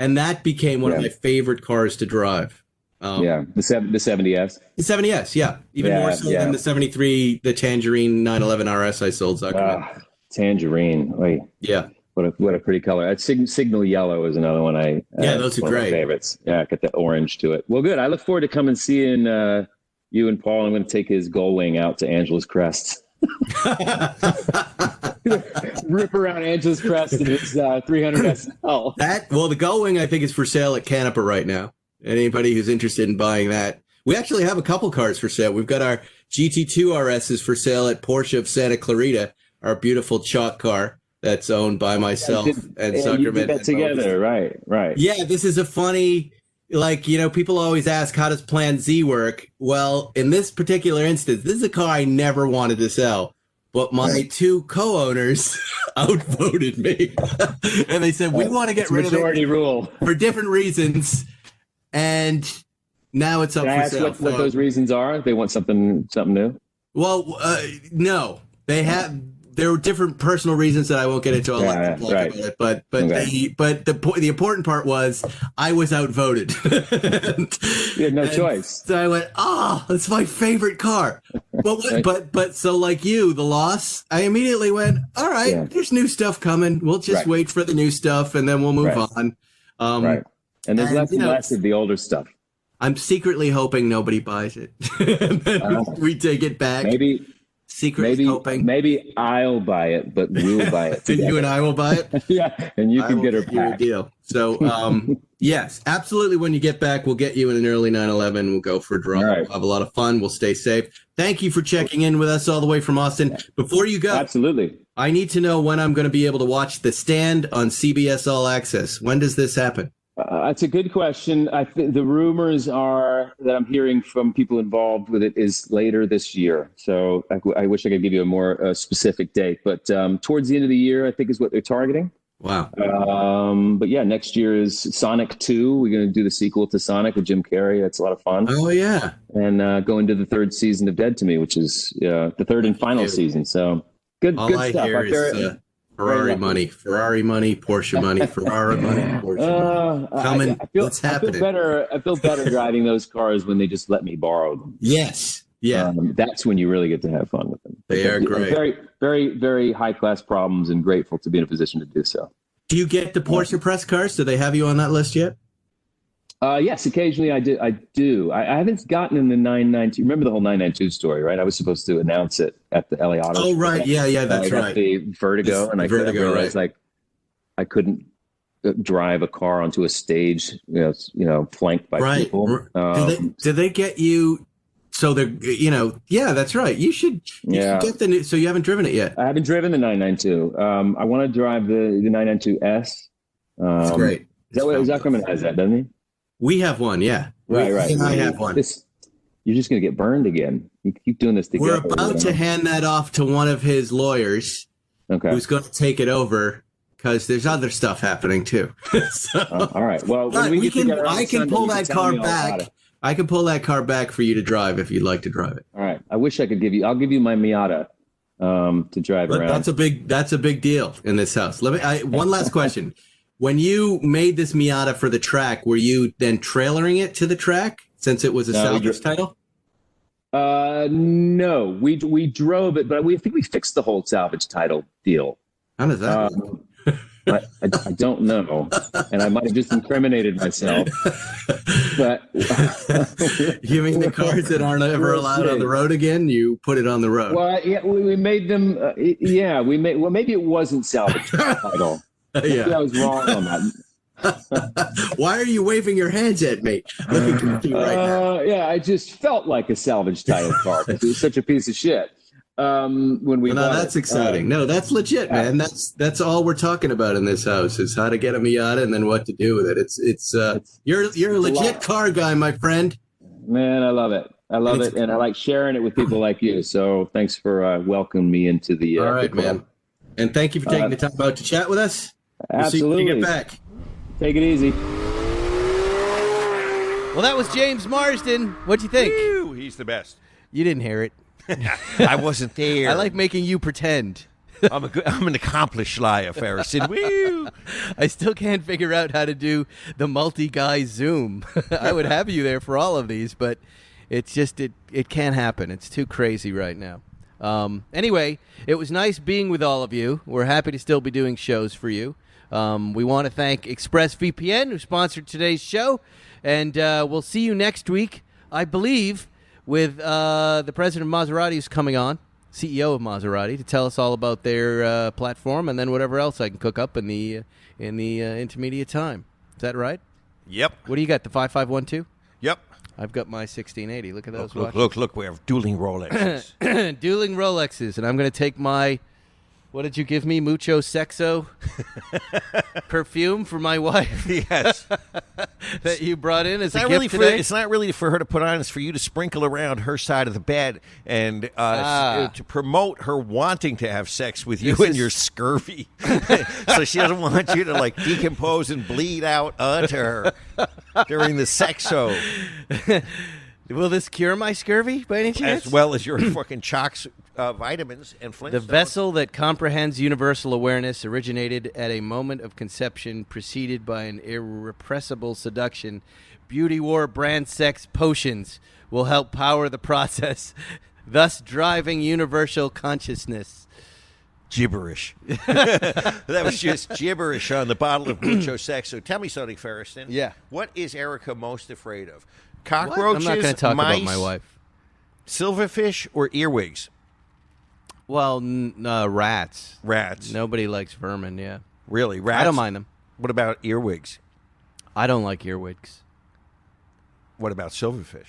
And that became one of my favorite cars to drive. The 70S. The 70S, yeah. Even more so than the 73, the Tangerine 911 RS I sold Zuckerman. Tangerine. Oy. Yeah. What a pretty color. Signal Yellow is another one those are one great. Of my favorites. Yeah, got the orange to it. Well, good. I look forward to coming seeing you and Paul. I'm going to take his Gull Wing out to Angela's Crest. Rip around Angela's Crest in his 300 SL. The Gull Wing I think is for sale at Canepa right now. Anybody who's interested in buying that. We actually have a couple cars for sale. We've got our GT2 RS is for sale at Porsche of Santa Clarita, our beautiful chalk car that's owned by myself and Zuckerman. You did that together, right. Yeah, this is a funny, people always ask, how does Plan Z work? Well, in this particular instance, this is a car I never wanted to sell, but my two co-owners outvoted me. And they said, we want to get rid of it. Majority rule. For different reasons. And now it's up for sale. What those reasons are? They want something new? Well, no. There were different personal reasons that I won't get into. About it, but the important part was I was outvoted. You had no choice. So I went, it's my favorite car. But so like you, the loss, I immediately went, all right, there's new stuff coming. We'll just wait for the new stuff and then we'll move on. Right. And there's less and less of the older stuff. I'm secretly hoping nobody buys it. And then we take it back. Secretly hoping. Maybe I'll buy it, but we'll buy it. You and I will buy it? Yeah, and you can get her back. Deal. So, yes, absolutely. When you get back, we'll get you in an early 911. We'll go for a draw. Right. We'll have a lot of fun. We'll stay safe. Thank you for checking in with us all the way from Austin. Before you go, absolutely, I need to know when I'm going to be able to watch The Stand on CBS All Access. When does this happen? That's a good question. The rumors are that I'm hearing from people involved with it is later this year. So I wish I could give you a more specific date, but towards the end of the year, I think is what they're targeting. Wow. But yeah, next year is Sonic 2. We're going to do the sequel to Sonic with Jim Carrey. That's a lot of fun. Oh, yeah. And go into the third season of Dead to Me, which is the third and final season. So good stuff. Hear is, Ferrari money, Porsche money, Ferrari money, Porsche money. Coming, what's happening? I feel better driving those cars when they just let me borrow them. Yes. Yeah. That's when you really get to have fun with them. They are great. Very, very, very high-class problems and grateful to be in a position to do so. Do you get the Porsche press cars? Do they have you on that list yet? Yes, occasionally I do. I haven't gotten in the 992. Remember the whole 992 story, right? I was supposed to announce it at the LA Auto. Oh, right. Yeah, that's right. The Vertigo, and I realized I couldn't drive a car onto a stage, flanked by people. Do they get you? So they're, that's right. You should get the new. So you haven't driven it yet? I haven't driven the 992. I want to drive the 992S. That's great. Zuckerman has that, doesn't he? We have one, yeah. Right. I have one. You're just going to get burned again. You keep doing this together. We're about to hand that off to one of his lawyers, who's going to take it over because there's other stuff happening too. All right. Well, I can pull that car back. I can pull that car back for you to drive if you'd like to drive it. All right. I wish I could I'll give you my Miata to drive around. That's a big deal in this house. One last question. When you made this Miata for the track, were you then trailering it to the track since it was a salvage title? No, we drove it, but I think we fixed the whole salvage title deal. How does that work? I don't know, and I might have just incriminated myself. But you mean the cars that aren't ever allowed on the road again? You put it on the road. Well, yeah, we made them. Well, maybe it wasn't salvage title. Yeah. I was wrong on that. Why are you waving your hands at me? Looking at you right now. Yeah, I just felt like a salvage title car because it was such a piece of shit. When we that's exciting. No, that's legit, man. That's all we're talking about in this house is how to get a Miata and then what to do with it. It's you're a legit car guy, my friend. Man, I love it. And I like sharing it with people like you. So thanks for welcoming me into the. All right, man. And thank you for taking the time out to chat with us. Absolutely. We'll see you when you get back. Take it easy. Well, that was James Marsden. What'd you think? Woo, he's the best. You didn't hear it. I wasn't there. I like making you pretend. I'm an accomplished liar, Ferrison. Woo! I still can't figure out how to do the multi-guy Zoom. I would have you there for all of these, but it's just it can't happen. It's too crazy right now. Anyway, it was nice being with all of you. We're happy to still be doing shows for you. We want to thank ExpressVPN, who sponsored today's show, and we'll see you next week, I believe, with the president of Maserati who's coming on, CEO of Maserati, to tell us all about their platform and then whatever else I can cook up in the intermediate time. Is that right? Yep. What do you got, the 5512? Yep. I've got my 1680. Look at those Look, watches. look, we have dueling Rolexes. Dueling Rolexes, and I'm going to take my... What did you give me? Mucho Sexo perfume for my wife? Yes. That you brought in as a gift really today? It's not really for her to put on. It's for you to sprinkle around her side of the bed and to promote her wanting to have sex with you and your scurvy. So she doesn't want you to, like, decompose and bleed out onto her during the sexo. Will this cure my scurvy by any chance? As well as your fucking Chalk's vitamins and Flintstones. The vessel that comprehends universal awareness originated at a moment of conception, preceded by an irrepressible seduction. Beauty War brand sex potions will help power the process, thus driving universal consciousness. Gibberish. That was just gibberish on the bottle of Mucho Sex. So tell me something, Ferriston. Yeah. What is Erica most afraid of? What? Cockroaches, I'm not going to talk mice, about my wife. silverfish, or earwigs? Well, rats. Rats. Nobody likes vermin, yeah. Really? Rats? I don't mind them. What about earwigs? I don't like earwigs. What about silverfish?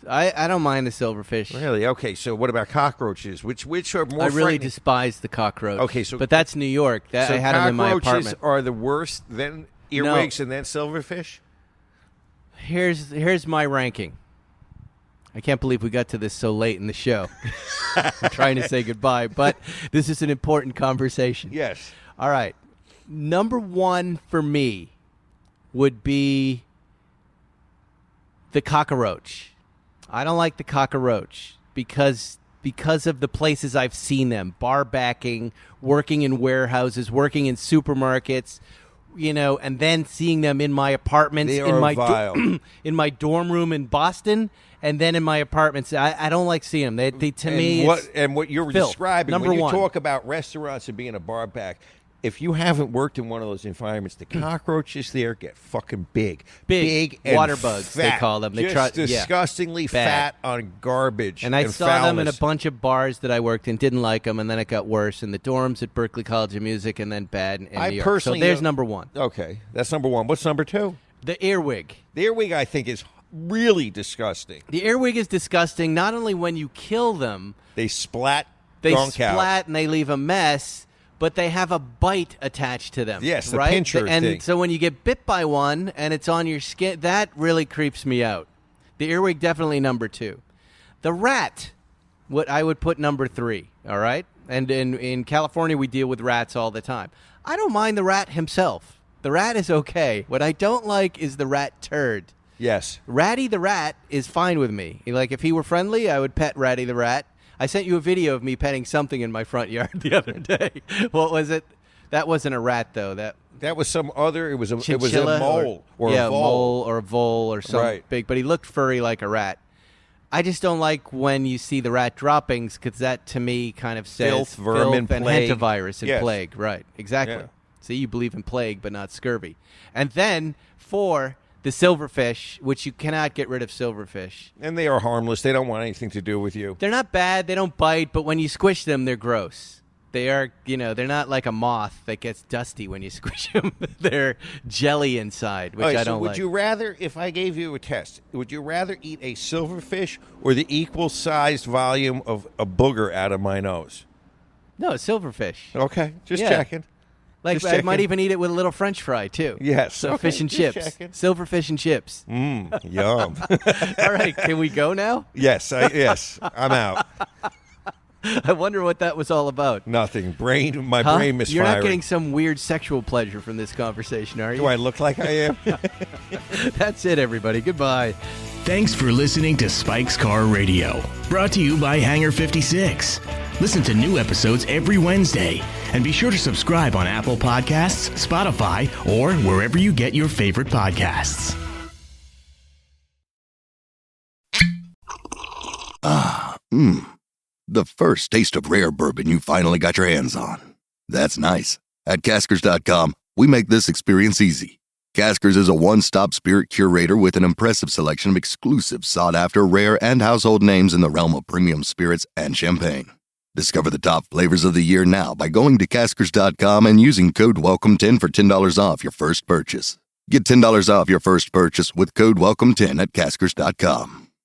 I don't mind the silverfish. Really? Okay, so what about cockroaches? Which are more I really frightening? despise the cockroach. Okay, so... But that's New York. I had them in my cockroaches apartment. are the worst, then earwigs, and then silverfish? Here's my ranking. I can't believe we got to this so late in the show. I'm trying to say goodbye, but this is an important conversation. Yes. All right. Number one for me would be the cockroach. I don't like the cockroach because of the places I've seen them. Bar backing, working in warehouses, working in supermarkets, and then seeing them in my apartments, they are vile. In my dorm room in Boston, and then in my apartments. I don't like seeing them. They to me, what you're filth. describing Number when you one. talk about restaurants and being a bar back. If you haven't worked in one of those environments, the cockroaches there get fucking big and water bugs, fat. they call them. They just disgustingly fat on garbage. And I saw them in a foulness. bunch of bars that I worked in, didn't like them, and then it got worse in the dorms at Berklee College of Music, and then bad in New York. Personally, so there's number one. Okay, that's number one. What's number two? The earwig. The earwig, I think, is really disgusting. The earwig is disgusting. Not only when you kill them, They splat. they gunk out. splat and they leave a mess, but they have a bite attached to them. Yes, the right? pincher And thing. so when you get bit by one and it's on your skin, that really creeps me out. The earwig, definitely number two. The rat, what I would put number three, all right? And in California, we deal with rats all the time. I don't mind the rat himself. The rat is okay. What I don't like is the rat turd. Yes. Ratty the rat is fine with me. Like, if he were friendly, I would pet Ratty the rat. I sent you a video of me petting something in my front yard the other day. What was it? That wasn't a rat, though. That was some other. It was a Chinchilla mole or a a vole. mole or a vole or something Right. big. But he looked furry like a rat. I just don't like when you see the rat droppings, because that, to me, kind of says Filth, vermin, and plague. hantavirus and Yes. plague. Right, exactly. Yeah. See, you believe in plague, but not scurvy. And then, 4, the silverfish, which you cannot get rid of silverfish. And they are harmless. They don't want anything to do with you. They're not bad. They don't bite, but when you squish them, they're gross. They are, they're not like a moth that gets dusty when you squish them. They're jelly inside, which All right, I so don't would like. you rather, if I gave you a test, would you rather eat a silverfish or the equal-sized volume of a booger out of my nose? No, silverfish. Okay, just Yeah. checking. Like, Just I might checking. even eat it with a little French fry, too. Yes. So Okay, fish and just chips. checking. Silverfish and chips. Yum. All right, can we go now? Yes, I'm out. I wonder what that was all about. Nothing. My Huh? brain misfiring. You're not getting some weird sexual pleasure from this conversation, are you? Do I look like I am? That's it, everybody. Goodbye. Thanks for listening to Spike's Car Radio, brought to you by Hangar 56. Listen to new episodes every Wednesday. And be sure to subscribe on Apple Podcasts, Spotify, or wherever you get your favorite podcasts. The first taste of rare bourbon you finally got your hands on. That's nice. At Caskers.com, we make this experience easy. Caskers is a one-stop spirit curator with an impressive selection of exclusive, sought-after, rare, and household names in the realm of premium spirits and champagne. Discover the top flavors of the year now by going to Caskers.com and using code WELCOME10 for $10 off your first purchase. Get $10 off your first purchase with code WELCOME10 at Caskers.com.